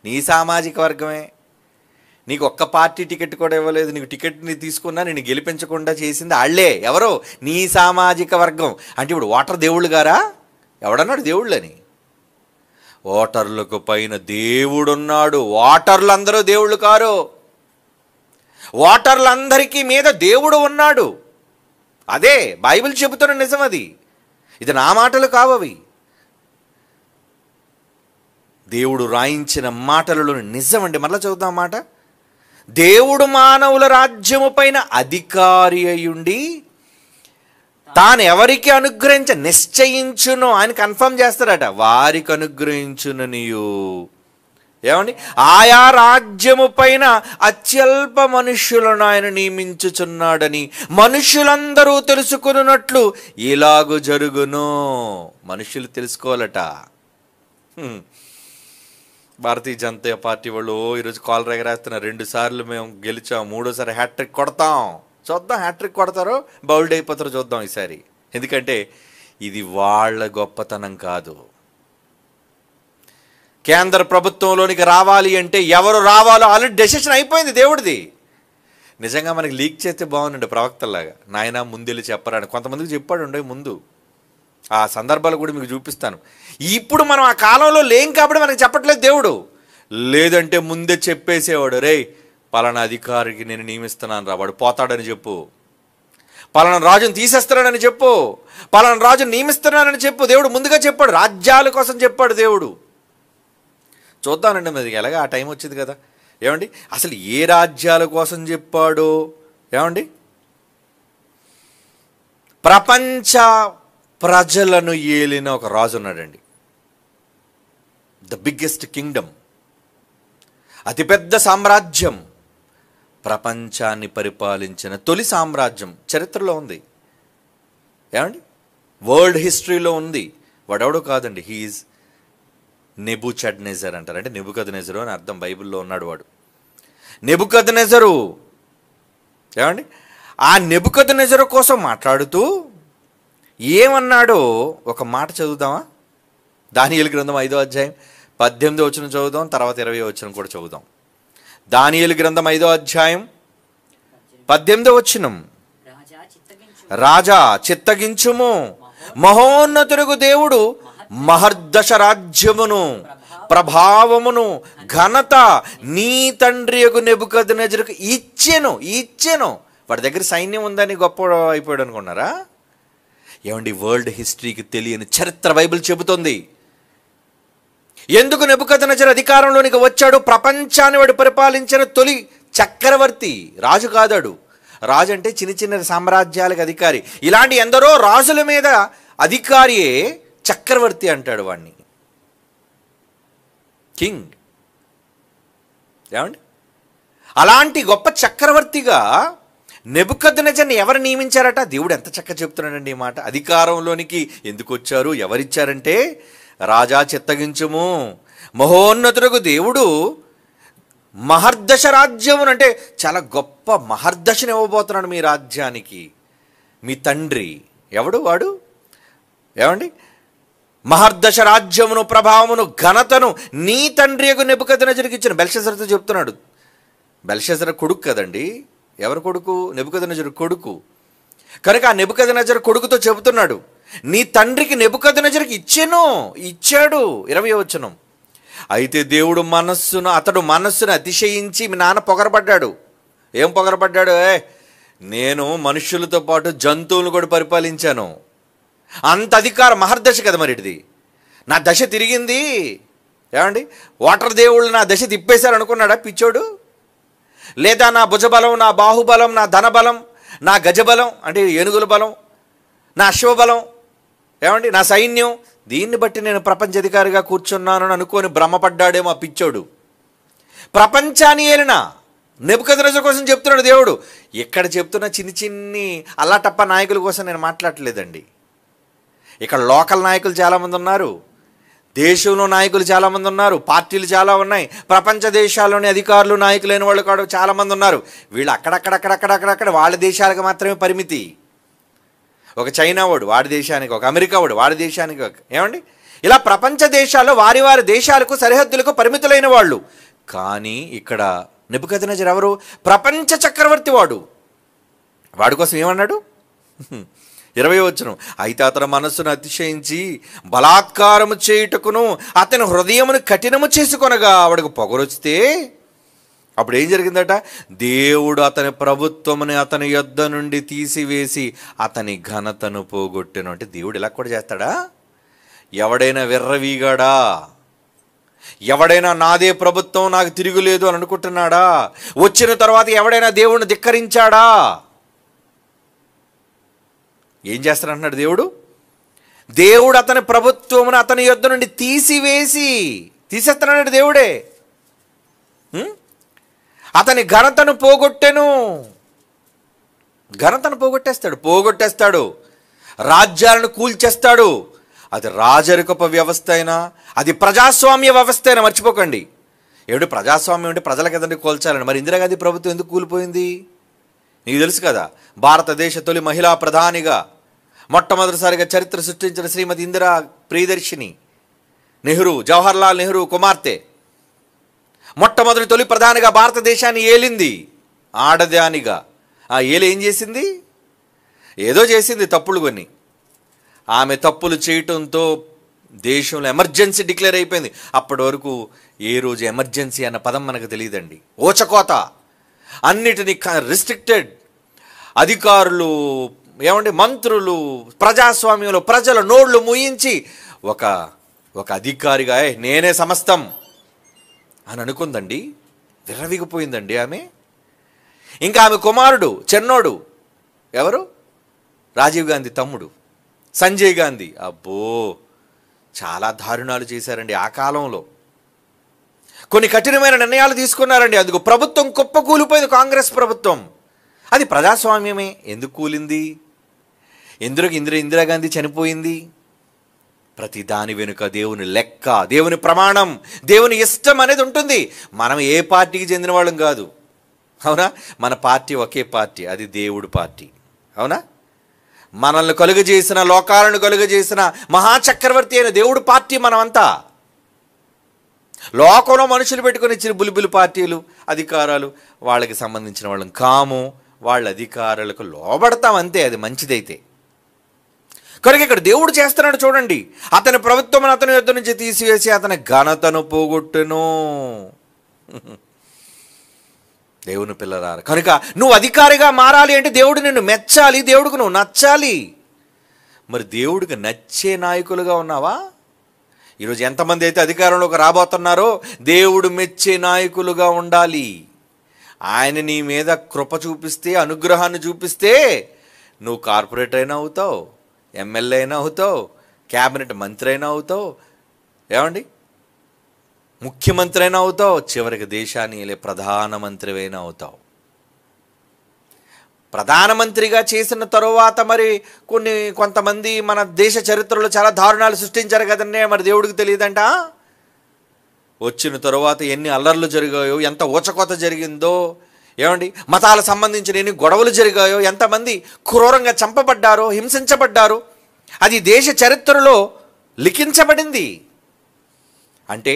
నీ సామాజిక వర్గమే. నీకు ఒక్క పార్టీ టికెట్ కూడా ఇవ్వలేదు. నీకు టికెట్ని తీసుకున్నా నేను గెలిపించకుండా చేసింది వాళ్ళే. ఎవరో నీ సామాజిక వర్గం. అంటే ఇప్పుడు ఓటర్ దేవుళ్ళు గారా? ఎవడన్నాడు దేవుళ్ళని? ఓటర్లకు పైన దేవుడున్నాడు. ఓటర్లు అందరూ దేవుళ్ళు కారు. ఓటర్లందరికీ మీద దేవుడు ఉన్నాడు. అదే బైబిల్ చెబుతున్న నిజం. అది ఇది నా మాటలు కావవి. దేవుడు రాయించిన మాటలలో నిజం అండి. మరలా చదువుతాం మాట. దేవుడు మానవుల రాజ్యము పైన అధికారి అయ్యుండి తాను ఎవరికి నిశ్చయించును ఆయన కన్ఫర్మ్ చేస్తాడట. వారికి అనుగ్రహించుననియు ఏమండి ఆయా రాజ్యము పైన అత్యల్ప మనుష్యులను ఆయన నియమించుచున్నాడని మనుషులందరూ తెలుసుకున్నట్లు ఇలాగు జరుగును. మనుషులు తెలుసుకోవాలట. భారతీయ జనతా పార్టీ వాళ్ళు ఈరోజు కాలర్ ఎగరేస్తున్నారు. 2 సార్లు మేము గెలిచాం, 3వసారి హ్యాట్రిక్ కొడతాం. చూద్దాం హ్యాట్రిక్ కొడతారో బౌల్డ్ అయిపోతారో చూద్దాం ఈసారి. ఎందుకంటే ఇది వాళ్ళ గొప్పతనం కాదు. కేంద్ర ప్రభుత్వంలోనికి రావాలి అంటే ఎవరు రావాలో ఆల్రెడీ డెసిషన్ అయిపోయింది దేవుడిది. నిజంగా మనకి లీక్ చేస్తే బాగుందండి ప్రవక్తలాగా. నాయన ముందెళ్ళి చెప్పరాని కొంతమందికి చెప్పాడు ఉండే ముందు. ఆ సందర్భాలు కూడా మీకు చూపిస్తాను. ఇప్పుడు మనం ఆ కాలంలో లేం కాబట్టి మనకి చెప్పట్లేదు దేవుడు. లేదంటే ముందే చెప్పేసేవాడు, రే పలానా అధికారికి నేను నియమిస్తున్నాను రా, వాడు పోతాడని చెప్పు. పలానా రాజుని తీసేస్తున్నాడని చెప్పు. పలానా రాజుని నియమిస్తున్నానని చెప్పు. దేవుడు ముందుగా చెప్పాడు. రాజ్యాల కోసం చెప్పాడు దేవుడు. చూద్దానండి మరి ఎలాగా ఆ టైం వచ్చింది కదా. ఏమండి అసలు ఏ రాజ్యాల కోసం చెప్పాడు? ఏమండి ప్రపంచ ప్రజలను ఏలిన ఒక రాజు ఉన్నాడండి. ద బిగ్గెస్ట్ కింగ్డమ్, అతిపెద్ద సామ్రాజ్యం, ప్రపంచాన్ని పరిపాలించిన తొలి సామ్రాజ్యం చరిత్రలో ఉంది. ఏమండి వరల్డ్ హిస్టరీలో ఉంది. వాడెవడో కాదండి, హీఈస్ నెబుకద్నెజర్ అంటారు. అంటే నెబుకద్నెజరు అని అర్థం. బైబిల్లో ఉన్నాడు వాడు నెబుకద్నెజరు. ఏమండి ఆ నెబుకద్నెజరు కోసం మాట్లాడుతూ ఏమన్నాడో ఒక మాట చదువుదామా? దానియేలు గ్రంథం 5వ అధ్యాయం 18వ వచనం చదువుదాం, తర్వాత 20వ వచనం కూడా చదువుదాం. దానియేలు గ్రంథం 5వ అధ్యాయం 18వ వచనం. రాజా చిత్తగించుము, మహోన్నతుడుగు దేవుడు మహర్దశ రాజ్యమును ప్రభావమును ఘనత నీ తండ్రియగు నెబుకద్నెజరుకు ఇచ్చెను. వాడి దగ్గర సైన్యం ఉందని గొప్ప అయిపోయాడు అనుకున్నారా? ఏమండి వరల్డ్ హిస్టరీకి తెలియని చరిత్ర బైబిల్ చెబుతుంది. ఎందుకు నెబుకద్నెజరు అధికారంలోనికి వచ్చాడు? ప్రపంచాన్ని వాడు పరిపాలించిన తొలి చక్రవర్తి. రాజు కాదాడు. రాజు అంటే చిన్న చిన్న సామ్రాజ్యాలకు అధికారి. ఇలాంటి ఎందరో రాజుల మీద అధికారియే చక్రవర్తి అంటాడు వాడిని. కింగ్. ఏమండి అలాంటి గొప్ప చక్రవర్తిగా నెబుకద్నెజర్ని ఎవరు నియమించారట? దేవుడు ఎంత చక్కగా చెప్తున్నాడండి ఈ మాట. అధికారంలోనికి ఎందుకు వచ్చారు, ఎవరిచ్చారంటే రాజా చిత్తగించుము, మహోన్నతుడుగు దేవుడు మహర్దశ రాజ్యమును, అంటే చాలా గొప్ప మహర్దశను ఇవ్వబోతున్నాడు మీ రాజ్యానికి. మీ తండ్రి ఎవడు? వాడు ఏమండి మహర్దశ రాజ్యమును ప్రభావమును ఘనతను నీ తండ్రి యొక్క నెబుకద్నెజరుకి ఇచ్చిన. బెల్షస్సరుతో చెప్తున్నాడు. బెల్షస్సరు కొడుకు కదండి. ఎవరు కొడుకు? నెబుకద్నెజరు కొడుకు. కనుక ఆ నెబుకద్నెజరు కొడుకుతో చెబుతున్నాడు, నీ తండ్రికి నెబుకద్నెజరుకి ఇచ్చాడు. 20వ వచనం. అయితే దేవుడు అతడు మనస్సును అతిశయించి మీ నాన్న పొగరబడ్డాడు. ఏం పొగరబడ్డాడు? నేను మనుష్యులతో పాటు జంతువులను కూడా పరిపాలించాను. అంత అధికారం, మహర్దశ కదా మరి ఇది. నా దశ తిరిగింది. ఏమండి, వాటర్ దేవుళ్ళు నా దశ తిప్పేశారు అనుకున్నాడా పిచ్చోడు? లేదా నా భుజబలం, నా బాహుబలం, నా ధనబలం, నా గజబలం అంటే ఏనుగుల బలం, నా అశ్వబలం, ఏమండి నా సైన్యం, దీన్ని బట్టి నేను ప్రపంచాధికారిగా కూర్చున్నాను అని అనుకొని భ్రమపడ్డాడేమో ఆ పిచ్చోడు. ప్రపంచాన్ని ఏలిన నెబుకద్నెజరు కోసం చెప్తున్నాడు దేవుడు. ఇక్కడ చెప్తున్న చిన్ని చిన్ని అల్లాటప్ప నాయకుల కోసం నేను మాట్లాడలేదండి. ఇక్కడ లోకల్ నాయకులు చాలామంది ఉన్నారు, దేశంలో నాయకులు చాలామంది ఉన్నారు, పార్టీలు చాలా ఉన్నాయి, ప్రపంచ దేశాల్లోని అధికారులు నాయకులైన వాళ్ళు కూడా చాలామంది ఉన్నారు. వీళ్ళు అక్కడక్కడక్కడక్కడక్కడక్కడ వాళ్ళ దేశాలకు మాత్రమే పరిమితి. ఒక చైనా వాడు వాడి దేశానికి, ఒక అమెరికా వాడు వాడి దేశానికి, ఏమండి ఇలా ప్రపంచ దేశాల్లో వారి వారి దేశాలకు సరిహద్దులకు పరిమితులైన వాళ్ళు. కానీ ఇక్కడ నెబుకద్నెజరు ఎవరు? ప్రపంచ చక్రవర్తి వాడు. వాడి కోసం ఏమన్నాడు? 20వ వచనం, అయితే అతని మనస్సును అతిశయించి బలాత్కారము చేయుటకును అతని హృదయమును కఠినము చేసుకొనగా వాడికి పొగరొచ్చితే అప్పుడు ఏం జరిగిందట? దేవుడు అతని ప్రభుత్వముని అతని యొద్ద నుండి తీసివేసి అతని ఘనతను పోగొట్టెను. అంటే దేవుడు ఇలా కూడా చేస్తాడా? ఎవడైనా విర్రవీగాడా? ఎవడైనా నాదే ప్రభుత్వం, నాకు తిరుగులేదు అని అనుకుంటున్నాడా? వచ్చిన తర్వాత ఎవడైనా దేవుడిని ధిక్కరించాడా? ఏం చేస్తానంటున్నాడు దేవుడు? దేవుడు అతని ప్రభుత్వమును అతని యొద్ద నుండి తీసేస్తున్నాడు దేవుడే. అతని ఘనతను పోగొట్టెను. ఘనతను పోగొట్టేస్తాడు. రాజ్యాలను కూల్చేస్తాడు. అది రాజరికపు వ్యవస్థ అయినా, అది ప్రజాస్వామ్య వ్యవస్థ అయినా మర్చిపోకండి. ఏమిటి ప్రజాస్వామ్యం అంటే ప్రజలకు ఎదండి కోల్చాలని. మరి ఇందిరాగాంధీ ప్రభుత్వం ఎందుకు కూలిపోయింది? నీకు తెలుసు కదా. భారతదేశ తొలి మహిళా ప్రధానిగా మొట్టమొదటిసారిగా చరిత్ర సృష్టించిన శ్రీమతి ఇందిరా ప్రియదర్శిని నెహ్రూ, జవహర్లాల్ నెహ్రూ కుమార్తె, మొట్టమొదటి తొలి ప్రధానిగా భారతదేశాన్ని ఏలింది. ఆడదానిగా ఏం చేసింది? ఏదో చేసింది, తప్పులు కొన్ని. ఆమె తప్పులు చేయటంతో దేశంలో ఎమర్జెన్సీ డిక్లేర్ అయిపోయింది. అప్పటి వరకు ఏ రోజు ఎమర్జెన్సీ అన్న పదం మనకు తెలియదండి. ఓచకోత, అన్నిటినీ రిస్ట్రిక్టెడ్. అధికారులు, ఏమండి మంత్రులు, ప్రజాస్వామ్యంలో ప్రజల నోళ్లు మూయించి ఒక అధికారిగా నేనే సమస్తం అని అనుకుందండి. విర్రవిగిపోయిందండి ఆమె. ఇంకా ఆమె కుమారుడు చెన్నోడు ఎవరు? రాజీవ్ గాంధీ తమ్ముడు సంజయ్ గాంధీ. అబ్బో, చాలా దారుణాలు చేశారండి ఆ కాలంలో. కొన్ని కఠినమైన నిర్ణయాలు తీసుకున్నారండి. అందుకు ప్రభుత్వం కుప్పకూలిపోయింది, కాంగ్రెస్ ప్రభుత్వం. అది ప్రజాస్వామ్యమే. ఎందుకు కూలింది? ఇందిరాగాంధీ చనిపోయింది. ప్రతి దాని వెనుక దేవుని లెక్క, దేవుని ప్రమాణం, దేవుని ఇష్టం అనేది ఉంటుంది. మనం ఏ పార్టీకి చెందిన వాళ్ళం కాదు, అవునా? మన పార్టీ ఒకే పార్టీ, అది దేవుడి పార్టీ, అవునా? మనల్ని కలుగజేసిన, లోకాలను కలుగజేసిన మహాచక్రవర్తి అయిన దేవుడు పార్టీ మనమంతా. లోకంలో మనుషులు పెట్టుకుని ఇచ్చిన బులిబులి పార్టీలు, అధికారాలు, వాళ్ళకి సంబంధించిన వాళ్ళం కాము. వాళ్ళ అధికారాలకు లోబడతాం అంతే, అది మంచిదైతే. కనుక ఇక్కడ దేవుడు చేస్తున్నాడు చూడండి. అతని ప్రభుత్వం అతని యొద్ద నుంచి తీసివేసి అతని ఘనతను పోగొట్టెను. దేవుని పిల్లలారా, కనుక నువ్వు అధికారిగా మారాలి అంటే దేవుడు నిన్ను మెచ్చాలి, దేవుడికి నువ్వు నచ్చాలి. మరి దేవుడికి నచ్చే నాయకులుగా ఉన్నావా? ఈరోజు ఎంతమంది అయితే అధికారంలోకి రాబోతున్నారో దేవుడు మెచ్చే నాయకులుగా ఉండాలి. ఆయన నీ మీద కృప చూపిస్తే, అనుగ్రహాన్ని చూపిస్తే నువ్వు కార్పొరేటర్ అయినా అవుతావు, ఎమ్మెల్యే అయినా అవుతావు, క్యాబినెట్ మంత్రి అయినా అవుతావు, ఏమండి ముఖ్యమంత్రి అయినా అవుతావు, చివరికి దేశాన్ని ప్రధానమంత్రి అయినా అవుతావు. ప్రధానమంత్రిగా చేసిన తరువాత మరి కొంతమంది మన దేశ చరిత్రలో చాలా దారుణాలు సృష్టించారు కదండి. మరి దేవుడికి తెలియదంట. వచ్చిన తరువాత ఎన్ని అల్లర్లు జరిగాయో, ఎంత ఊచకోత జరిగిందో, ఏమండి మతాలకు సంబంధించిన ఎన్ని గొడవలు జరిగాయో, ఎంతమంది క్రూరంగా చంపబడ్డారో, హింసించబడ్డారో, అది దేశ చరిత్రలో లిఖించబడింది. అంటే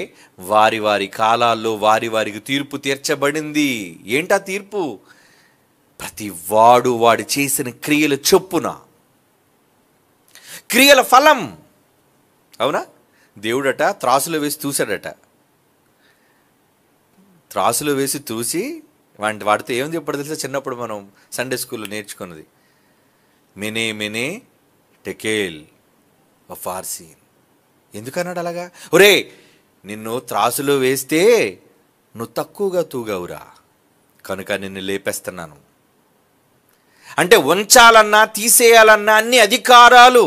వారి వారి కాలాల్లో వారికి తీర్పు తీర్చబడింది. ఏంటా తీర్పు? ప్రతి వాడు చేసిన క్రియల చొప్పున, క్రియల ఫలం. అవునా? దేవుడట త్రాసులో వేసి చూశాడట. త్రాసులో వేసి చూసి వాటితో ఏముంది ఇప్పుడు తెలుసా? చిన్నప్పుడు మనం సండే స్కూల్లో నేర్చుకున్నది, మెనే మెనే టెకేల్ ఫార్సీన్. ఎందుకన్నాడు అలాగా? ఒరే, నిన్ను త్రాసులో వేస్తే నువ్వు తక్కువగా తూగావురా, కనుక నిన్ను లేపేస్తున్నాను. అంటే ఉంచాలన్నా తీసేయాలన్నా అన్ని అధికారాలు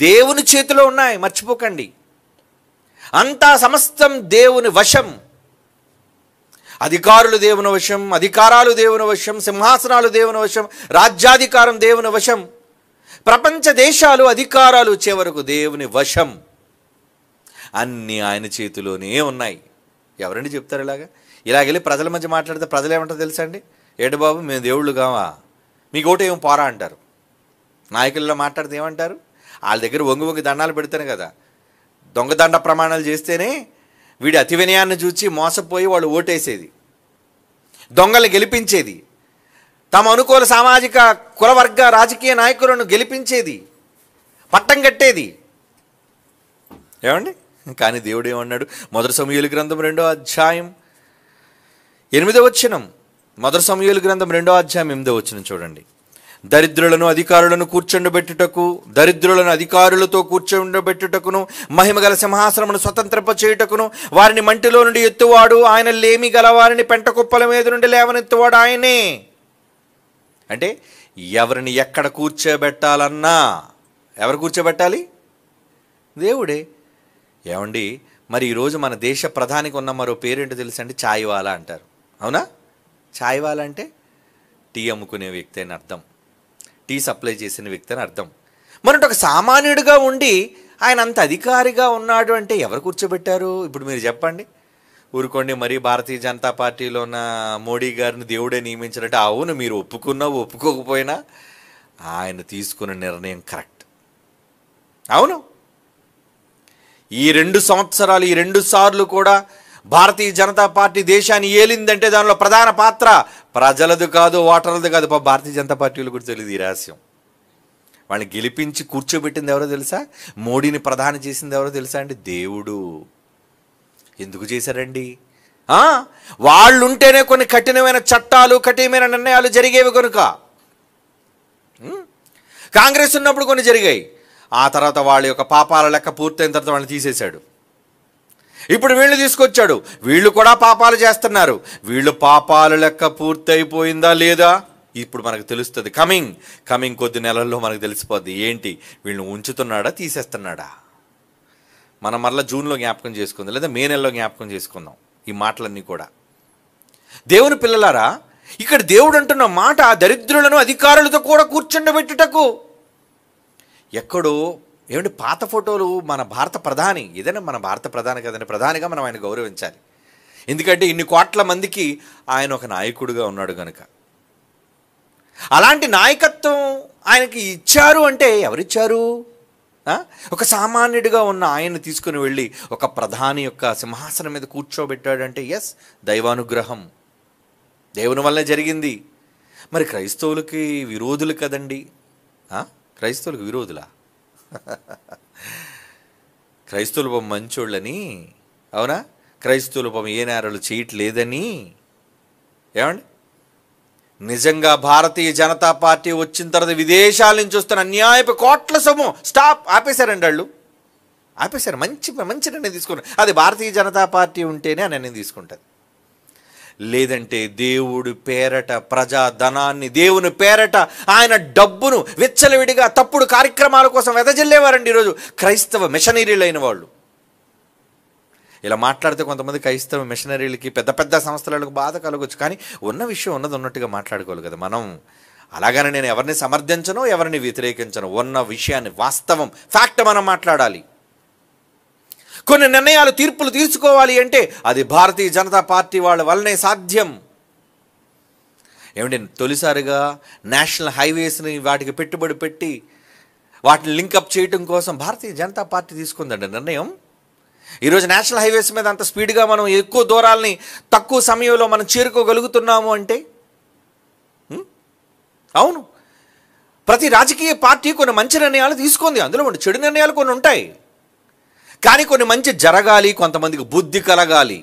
దేవుని చేతిలో ఉన్నాయి, మర్చిపోకండి. అంతా సమస్తం దేవుని వశం. అధికారులు దేవుని వశం, అధికారాలు దేవుని వశం, సింహాసనాలు దేవుని వశం, రాజ్యాధికారం దేవుని వశం, ప్రపంచ దేశాలు అధికారాలు చివరకు దేవుని వశం. అన్నీ ఆయన చేతిలోనే ఉన్నాయి. ఎవరండి చెప్తారు ఇలాగెళ్ళి ప్రజల మధ్య మాట్లాడితే ప్రజలు ఏమంటారు తెలుసా అండి? ఏడు బాబు, మేము దేవుళ్ళు కావా, మీకు ఓటు ఏమో పోరా అంటారు. నాయకుల్లో మాట్లాడితే ఏమంటారు? వాళ్ళ దగ్గర వంగి వంగి దండాలు పెడితేనే కదా, దొంగదండ ప్రమాణాలు చేస్తేనే వీడి అతి వినయాన్ని చూచి మోసపోయి వాళ్ళు ఓటేసేది, దొంగలు గెలిపించేది, తమ అనుకూల సామాజిక కులవర్గ రాజకీయ నాయకులను గెలిపించేది, పట్టం కట్టేది. ఏమండి? కానీ దేవుడు ఏమన్నాడు? మొదటి సమూయేలు గ్రంథం 2వ అధ్యాయం 8వ వచనం. మొదటి సమూయేలు గ్రంథం 2వ అధ్యాయం 8వ వచనం చూడండి. దరిద్రులను అధికారులను కూర్చుండబెట్టుటకు, దరిద్రులను అధికారులతో కూర్చుండబెట్టుటకును, మహిమగల సింహాసనమును స్వతంత్రప చేయుటకును, వారిని మంటిలో నుండి ఎత్తువాడు ఆయన, లేమి గల వారిని పెంట కుప్పల మీద నుండి లేవనెత్తువాడు ఆయనే. అంటే ఎవరిని ఎక్కడ కూర్చోబెట్టాలన్నా ఎవరు కూర్చోబెట్టాలి? దేవుడే. ఏమండి, మరి ఈరోజు మన దేశ ప్రధానికి ఉన్న మరో పేరేంటో తెలుసండి? చాయ్వాలా అంటారు. అవునా? చాయ్వాలా అంటే టీ అమ్ముకునే వ్యక్తి అని అర్థం, టీ సప్లై చేసిన వ్యక్తి అని అర్థం. మరి ఒక సామాన్యుడిగా ఉండి ఆయన అంత అధికారిగా ఉన్నాడు అంటే ఎవరు కూర్చోబెట్టారు? ఇప్పుడు మీరు చెప్పండి. ఊరుకోండి, మరి భారతీయ జనతా పార్టీలో ఉన్న మోడీ గారిని దేవుడే నియమించారంటే అవును, మీరు ఒప్పుకున్నా ఒప్పుకోకపోయినా ఆయన తీసుకున్న నిర్ణయం కరెక్ట్. అవును, ఈ 2 సంవత్సరాలు, ఈ 2 సార్లు కూడా భారతీయ జనతా పార్టీ దేశాన్ని ఏలిందంటే దానిలో ప్రధాన పాత్ర ప్రజలది కాదు, ఓటర్లది కాదు. భారతీయ జనతా పార్టీలు కూడా తెలియదు ఈ రహస్యం. వాళ్ళని గెలిపించి కూర్చోబెట్టింది ఎవరో తెలుసా? మోడీని ప్రధాని చేసింది ఎవరో తెలుసా అండి? దేవుడు. ఎందుకు చేశారండి? వాళ్ళు ఉంటేనే కొన్ని కఠినమైన చట్టాలు, కఠినమైన నిర్ణయాలు జరిగేవి కనుక. కాంగ్రెస్ ఉన్నప్పుడు కొన్ని జరిగాయి, ఆ తర్వాత వాళ్ళ యొక్క పాపాల లెక్క పూర్తయిన తర్వాత వాళ్ళని తీసేశాడు. ఇప్పుడు వీళ్ళు తీసుకొచ్చాడు, వీళ్ళు కూడా పాపాలు చేస్తున్నారు. వీళ్ళు పాపాల లెక్క పూర్తయిపోయిందా లేదా ఇప్పుడు మనకు తెలుస్తుంది. కమింగ్ కొద్ది నెలల్లో మనకు తెలిసిపోద్ది. ఏంటి, వీళ్ళని ఉంచుతున్నాడా తీసేస్తున్నాడా? మనం మరలా జూన్లో జ్ఞాపకం చేసుకుందాం, లేదా మే నెలలో జ్ఞాపకం చేసుకుందాం ఈ మాటలన్నీ కూడా. దేవుని పిల్లలారా, ఇక్కడ దేవుడు అంటున్న మాట దరిద్రులను అధికారులతో కూడా కూర్చుండబెట్టుటకు. ఎక్కడో ఏమంటే పాత ఫోటోలు మన భారత ప్రధాని, ఏదైనా మన భారత ప్రధాని కదండి, ప్రధానిగా మనం ఆయన గౌరవించాలి. ఎందుకంటే ఇన్ని కోట్ల మందికి ఆయన ఒక నాయకుడిగా ఉన్నాడు కనుక. అలాంటి నాయకత్వం ఆయనకి ఇచ్చారు అంటే ఎవరిచ్చారు? ఒక సామాన్యుడిగా ఉన్న ఆయన్ని తీసుకుని వెళ్ళి ఒక ప్రధాని యొక్క సింహాసనం మీద కూర్చోబెట్టాడంటే ఎస్, దైవానుగ్రహం, దేవుని వల్లే జరిగింది. మరి క్రైస్తవులకి విరోధులు కదండి. క్రైస్తవులకు విరోధులా? క్రైస్తవులు మంచోళ్ళని, అవునా? క్రైస్తవులు ఏ నేరాలు చేయట్లేదని. ఏమండి, నిజంగా భారతీయ జనతా పార్టీ వచ్చిన తర్వాత విదేశాల నుంచి వస్తున్న అన్యాయపు కోట్ల సొమ్ము స్టాప్ ఆపేశారండి. వాళ్ళు ఆపేశారు. మంచి నిర్ణయం తీసుకున్నారు. అది భారతీయ జనతా పార్టీ ఉంటేనే ఆ నిర్ణయం తీసుకుంటుంది. లేదంటే దేవుడి పేరట ప్రజా ధనాన్ని, దేవుని పేరట ఆయన డబ్బును విచ్చలవిడిగా తప్పుడు కార్యక్రమాల కోసం వెదజల్లేవారండి ఈరోజు క్రైస్తవ మిషనరీలు అయిన వాళ్ళు. ఇలా మాట్లాడితే కొంతమంది క్రైస్తవ మిషనరీలకి, పెద్ద పెద్ద సంస్థలకు బాధ కలగవచ్చు. కానీ ఉన్న విషయం ఉన్నది ఉన్నట్టుగా మాట్లాడుకోవాలి కదా మనం. అలాగని నేను ఎవరిని సమర్థించను, ఎవరిని వ్యతిరేకించను. ఉన్న విషయాన్ని, వాస్తవం, ఫ్యాక్ట్ మనం మాట్లాడాలి. కొన్ని నిర్ణయాలు, తీర్పులు తీర్చుకోవాలి అంటే అది భారతీయ జనతా పార్టీ వాళ్ళ వల్లనే సాధ్యం. ఏమంటే తొలిసారిగా నేషనల్ హైవేస్ని వాటికి పెట్టుబడి పెట్టి వాటిని లింకప్ చేయటం కోసం భారతీయ జనతా పార్టీ తీసుకుందండి నిర్ణయం. ఈరోజు నేషనల్ హైవేస్ మీద అంత స్పీడ్గా మనం ఎక్కువ దూరాలని తక్కువ సమయంలో మనం చేరుకోగలుగుతున్నాము అంటే అవును, ప్రతి రాజకీయ పార్టీ కొన్ని మంచి నిర్ణయాలు తీసుకుంది. అందులో చెడు నిర్ణయాలు కొన్ని ఉంటాయి, కానీ కొన్ని మంచి జరగాలి, కొంతమందికి బుద్ధి కలగాలి.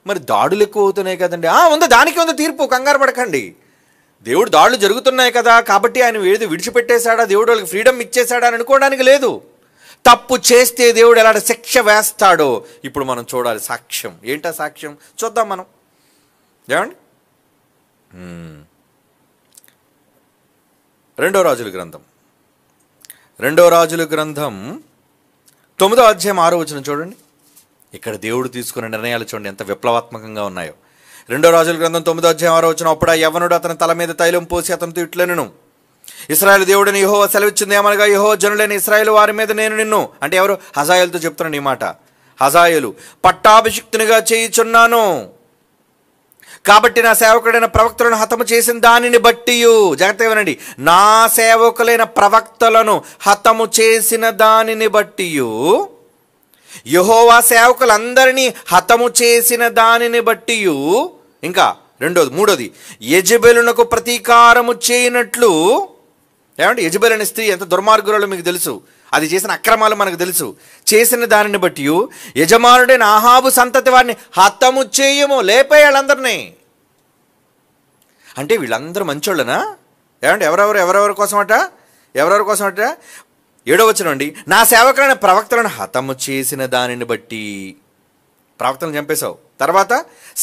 మరి దాడులు ఎక్కువ అవుతున్నాయి కదండి. ఉంది, దానికి ఉంది తీర్పు, కంగారు పడకండి. దేవుడు దాడులు జరుగుతున్నాయి కదా కాబట్టి ఆయన ఏది విడిచిపెట్టేశాడా, దేవుడు వాళ్ళకి ఫ్రీడమ్ ఇచ్చేశాడా అని అనుకోవడానికి లేదు. తప్పు చేస్తే దేవుడు ఎలాంటి శిక్ష వేస్తాడో ఇప్పుడు మనం చూడాలి. సాక్ష్యం ఏంటా సాక్ష్యం చూద్దాం మనం. ఏమండి, రెండో రాజుల గ్రంథం 9వ అధ్యాయం 6వ వచనం చూడండి. ఇక్కడ దేవుడు తీసుకున్న నిర్ణయాలు చూడండి ఎంత విప్లవాత్మకంగా ఉన్నాయో. 2వ రాజుల గ్రంథం 9వ అధ్యాయం 6వ వచనం. అప్పుడు ఆ యవ్వనుడు అతని తల మీద తైలం పోసి అతనితో ఇట్లనెను, ఇశ్రాయేలు దేవుడిని యెహోవా సెలవిచ్చింది ఏమనగా, యెహోవా జనులైన ఇశ్రాయేలు వారి మీద నేను నిన్ను, అంటే ఎవరు, హజాయేలుతో చెప్తున్నాను ఈ మాట. హజాయేలు, పట్టాభిషిక్తునిగా చేయుచున్నాను, కాబట్టి నా సేవకుడైన ప్రవక్తలను హతము చేసిన దానిని బట్టి, జాగ్రత్తగా వినండి, నా సేవకులైన ప్రవక్తలను హతము చేసిన దానిని బట్టి, యెహోవా సేవకులందరినీ హతము చేసిన దానిని బట్టి, ఇంకా మూడోది యెజెబెలునకు ప్రతీకారము చేయనట్లు. ఏమంటే యెజెబెల్ అనే స్త్రీ ఎంత దుర్మార్గురాలో మీకు తెలుసు, అది చేసిన అక్రమాలు మనకు తెలుసు. చేసిన దానిని బట్టి యజమానుడైన ఆహాబు సంతతి వారిని హతము చేయము, లేపే వాళ్ళందరినీ. అంటే వీళ్ళందరూ మంచోళ్ళనా? ఏమంటే ఎవరెవరి కోసమట 7వ వచనం అండి. నా సేవకులైన ప్రవక్తలను హతము చేసిన దానిని బట్టి, ప్రవక్తలను చంపేశావు, తర్వాత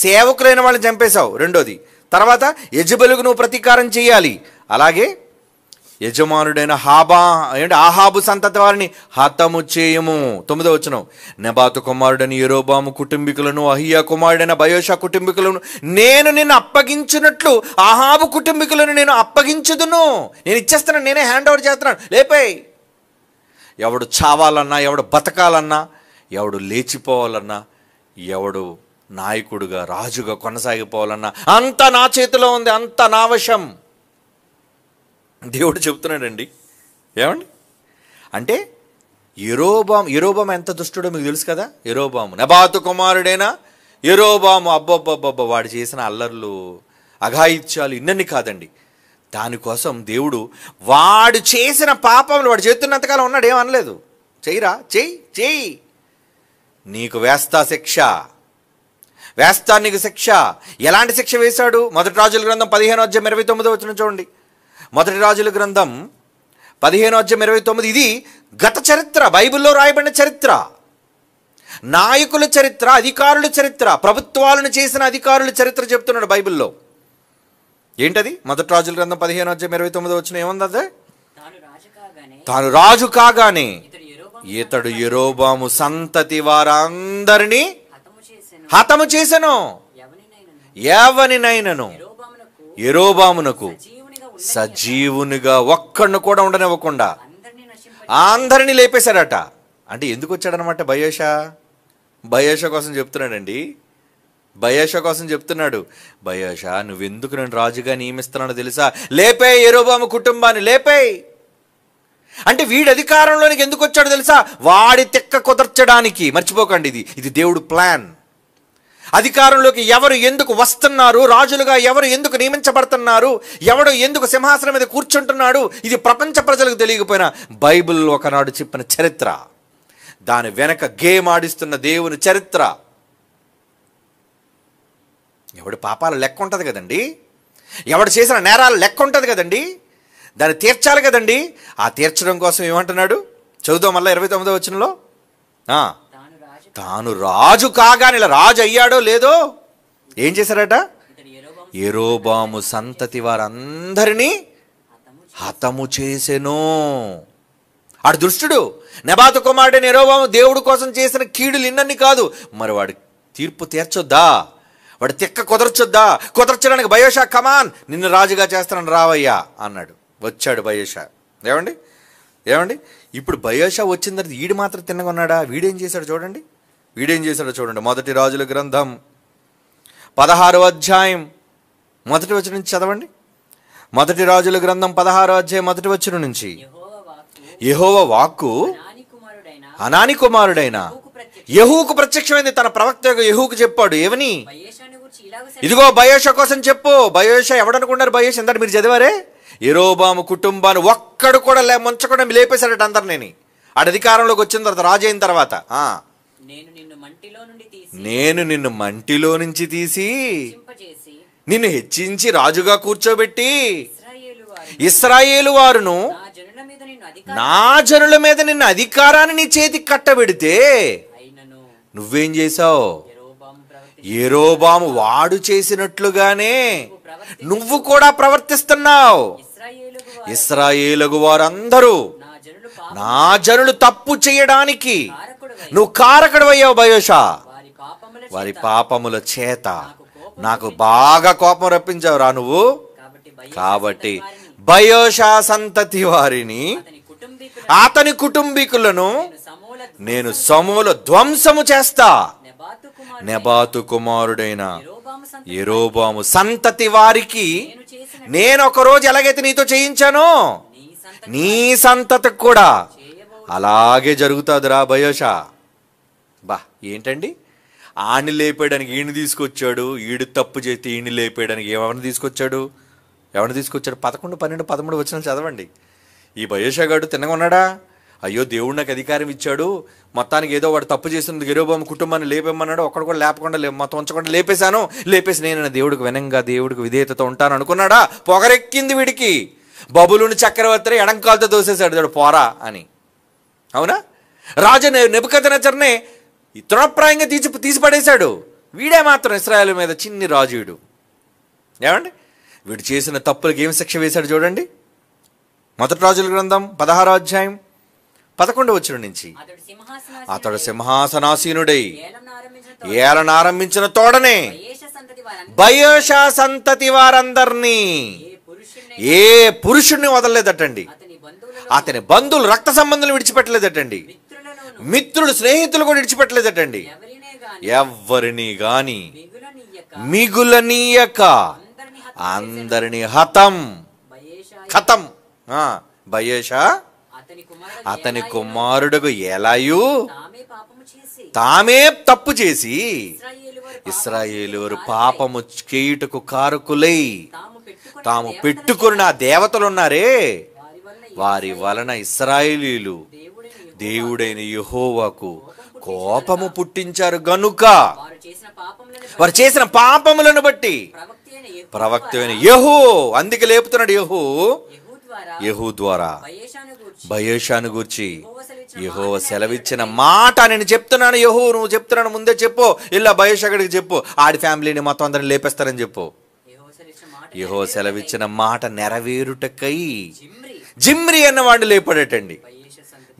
సేవకులైన వాళ్ళని చంపేశావు, రెండోది, తర్వాత యెజెబెలుకు నువ్వు ప్రతీకారం చేయాలి, అలాగే యజమానుడైన ఆహాబు సంతతి వారిని హతము చేయము. 9వ వచనం. నెబాతు కుమారుడైన యెరోబాము కుటుంబీకులను, అహియా కుమారుడైన బయోషా కుటుంబీకులను నేను నిన్ను అప్పగించినట్లు ఆహాబు కుటుంబీకులను నేను అప్పగించుదును. నేను ఇచ్చేస్తున్నాను, నేనే హ్యాండ్ ఓవర్ చేస్తున్నాను, లేపేయ్. ఎవడు చావాలన్నా, ఎవడు బతకాలన్నా, ఎవడు లేచిపోవాలన్నా, ఎవడు నాయకుడుగా రాజుగా కొనసాగిపోవాలన్నా అంతా నా చేతిలో ఉంది, అంతా నా వశం. దేవుడు చెప్తున్నాడండి. ఏమండి, అంటే యెరోబాము ఎంత దుష్టుడో మీకు తెలుసు కదా. నెబాతు కుమారుడైన యెరోబాము, అబ్బబ్బబ్బబ్బ, వాడు చేసిన అల్లర్లు, అఘాయిత్యాలు ఇన్నన్ని కాదండి. దానికోసం దేవుడు వాడు చేసిన పాపములు వాడు చేస్తున్నంతకాలం ఉన్నాడు, ఏమనలేదు. చెయ్యిరా, చెయ్యి, నీకు వేస్తా శిక్ష, వేస్తా నీకు శిక్ష. ఎలాంటి శిక్ష వేశాడు? 1 రాజుల గ్రంథం 15వ అధ్యాయం 29వ వచనం చూడండి. 1 రాజుల గ్రంథం 15వ అధ్యాయం 29. ఇది గత చరిత్ర, బైబిల్లో రాయబడిన చరిత్ర, నాయకుల చరిత్ర, అధికారుల చరిత్ర, ప్రభుత్వాలను చేసిన అధికారుల చరిత్ర చెప్తున్నాడు బైబిల్లో. ఏంటది? 1 రాజుల గ్రంథం 15వ అధ్యాయం 29వ వచనం ఏముంది? అదే, తాను రాజు కాగానే ఇతడు యెరోబాము సంతతి వారందరినీ హతము చేసెను, ఎవనినైనను యెరోబామునకు సజీవునిగా ఒక్కడిని కూడా ఉండనివ్వకుండా అందరినీ లేపేశాడట. అంటే ఎందుకు వచ్చాడనమాట? బయోషా కోసం చెప్తున్నాడండి. బయోషా కోసం చెప్తున్నాడు. బయోషా, నువ్వెందుకు నేను రాజుగా నియమిస్తున్నానో తెలుసా? లేపే యెరోబాము కుటుంబాన్ని, లేపేయ్. అంటే వీడి అధికారంలోనికి ఎందుకు వచ్చాడో తెలుసా? వాడి తెక్క కుదర్చడానికి. మర్చిపోకండి, ఇది దేవుడు ప్లాన్. అధికారంలోకి ఎవరు ఎందుకు వస్తున్నారు, రాజులుగా ఎవరు ఎందుకు నియమించబడుతున్నారు, ఎవడు ఎందుకు సింహాసనం మీద కూర్చుంటున్నాడు, ఇది ప్రపంచ ప్రజలకు తెలియకపోయినా బైబిల్ ఒకనాడు చెప్పిన చరిత్ర, దాని వెనక గేమ్ ఆడిస్తున్న దేవుని చరిత్ర. ఎవడి పాపాల లెక్క ఉంటుంది కదండి, ఎవడు చేసిన నేరాల లెక్క ఉంటుంది కదండి, దాన్ని తీర్చాలి కదండి. ఆ తీర్చడం కోసం ఏమంటున్నాడు? చదువుదాం మళ్ళీ 29వ వచనంలో. తాను రాజు కాగానే, ఇలా రాజు అయ్యాడో లేదో, ఏం చేశారట? యెరోబాము సంతతి వారందరినీ హతము చేసెను. ఆడు దుష్టుడు. నెబాతు కుమారుడైన యెరోబాము దేవుడు కోసం చేసిన కీడులు ఇన్నన్ని కాదు. మరి వాడి తీర్పు తీర్చొద్దా? వాడు తిక్క కుదర్చడానికి బయోషా, కమాన్, నిన్ను రాజుగా చేస్తానని రావయ్యా అన్నాడు. వచ్చాడు బయోషా. ఏమండి, ఇప్పుడు బయోషా వచ్చిన తర్వాత వీడు మాత్రం తిన్నగా ఉన్నాడా? వీడేం చేశాడు చూడండి. 1 రాజుల గ్రంథం 16వ అధ్యాయం 1వ వచనం నుంచి చదవండి. 1 రాజుల గ్రంథం 16వ అధ్యాయం 1వ వచనం నుంచి. యెహోవా వాక్కు హనానీ కుమారుడైన యెహూకు ప్రత్యక్షమైంది. తన ప్రవక్త యెహూకు చెప్పాడు. ఏమని? ఇదిగో బయోషా కోసం చెప్పు. బయోషా ఎవడనుకున్నారు? బయోషా ఎంత మీరు చదివారే? యెరోబాము కుటుంబాన్ని ఒక్కడు కూడా ముంచకుండా లేపేశాడట అందరినీ. ఆడ అధికారంలోకి వచ్చిన తర్వాత, రాజు అయిన తర్వాత. నేను నిన్ను మంటిలో నుంచి తీసి నిన్ను హెచ్చించి రాజుగా కూర్చోబెట్టి ఇశ్రాయేలు వారును నా జనుల మీద నిన్ను అధికారాన్ని నీ చేతికి కట్టబెడితే నువ్వేం చేశావు? యెరోబాము వాడు చేసినట్లుగానే నువ్వు కూడా ప్రవర్తిస్తున్నావు. ఇశ్రాయేలు వారందరూ నా జనులు తప్పు చేయడానికి నువ్వు కారకుడవయ్యావు బయోషా. వారి పాపముల చేత నాకు బాగా కోపం రప్పించావు రా నువ్వు. కాబట్టి బయోషా సంతతి వారిని, అతని కుటుంబీకులను నేను సమూల ధ్వంసము చేస్తా. నెబాతు కుమారుడైన యెరోబాము సంతతి వారికి నేను ఒక రోజు ఎలాగైతే నీతో చేయించానో నీ సంతతికి కూడా అలాగే జరుగుతుందిరా బయోషా. బా ఏంటండి, ఆడిని లేపేయడానికి ఈయన తీసుకొచ్చాడు, ఈడు తప్పు చేస్తే ఈయన్ని లేపేయడానికి ఎవరిని తీసుకొచ్చాడు? 11, 12, 13 వచనాలు చదవండి. ఈ బయోషా గాడు తిన్నగా ఉన్నాడా? అయ్యో దేవుడు నాకు అధికారం ఇచ్చాడు, మొత్తానికి ఏదో వాడు తప్పు చేసినందుకు యెరోబాము కుటుంబాన్ని లేపేమన్నాడు, ఒక్కడు కూడా లేపకుండా మొత్తం ఉంచకుండా లేపేసి నేను దేవుడికి వినంగా దేవుడికి విధేయతతో ఉంటాను అనుకున్నాడా? పొగరెక్కింది వీడికి. బబులుని చక్రవర్తి ఎడంకాలతో దోసేశాడు పోరా అని. అవునా? రాజు నెబుకద్నెజర్నే తృణప్రాయంగా తీసిపడేశాడు. వీడే మాత్రం ఇశ్రాయేలు మీద చిన్ని రాజు వీడు. ఏమండి, వీడు చేసిన తప్పులకు ఏం శిక్ష వేశాడు చూడండి. మొదటి రాజుల గ్రంథం 16వ అధ్యాయం 11వ వచనం నుంచి, అతడు సింహాసనాసీనుడై ఏలన ఆరంభించిన తోడనే బయోషా సంతతి వారందరినీ ఏ పురుషుణ్ణి వదలలేదటండి. అతని బంధువులు రక్త సంబంధులు విడిచిపెట్టలేదటండి. మిత్రులు స్నేహితులు కూడా విడిచిపెట్టలేదటండి. ఎవరిని గాని మిగులనీయక అందరిని ఖతం. బయోషా అతని కుమారుడుకు ఎలాయు తామే తప్పు చేసి ఇశ్రాయేలు పాపము చేయుటకు కారకులై తాము పెట్టుకున్న దేవతలున్నారే వారి వలన ఇశ్రాయేలీయులు దేవుడైన యెహోవాకు కోపము పుట్టించారు గనుక వారు చేసిన పాపములను బట్టి ప్రవక్త అయిన యెహూ, అందుకే లేపుతున్నాడు యెహూ ద్వారా బయోషాను గూర్చి యెహోవా సెలవిచ్చిన మాట నేను చెప్తున్నాను. యెహూ నువ్వు చెప్తున్నాను ముందే చెప్పు, ఇలా బయోషాగడికి చెప్పు, ఆడి ఫ్యామిలీని మొత్తం అందరిని లేపేస్తారని చెప్పు. యెహోవా సెలవిచ్చిన మాట నెరవేరుటకై జిమ్రీ అన్న వాడిని లేపాడటండి.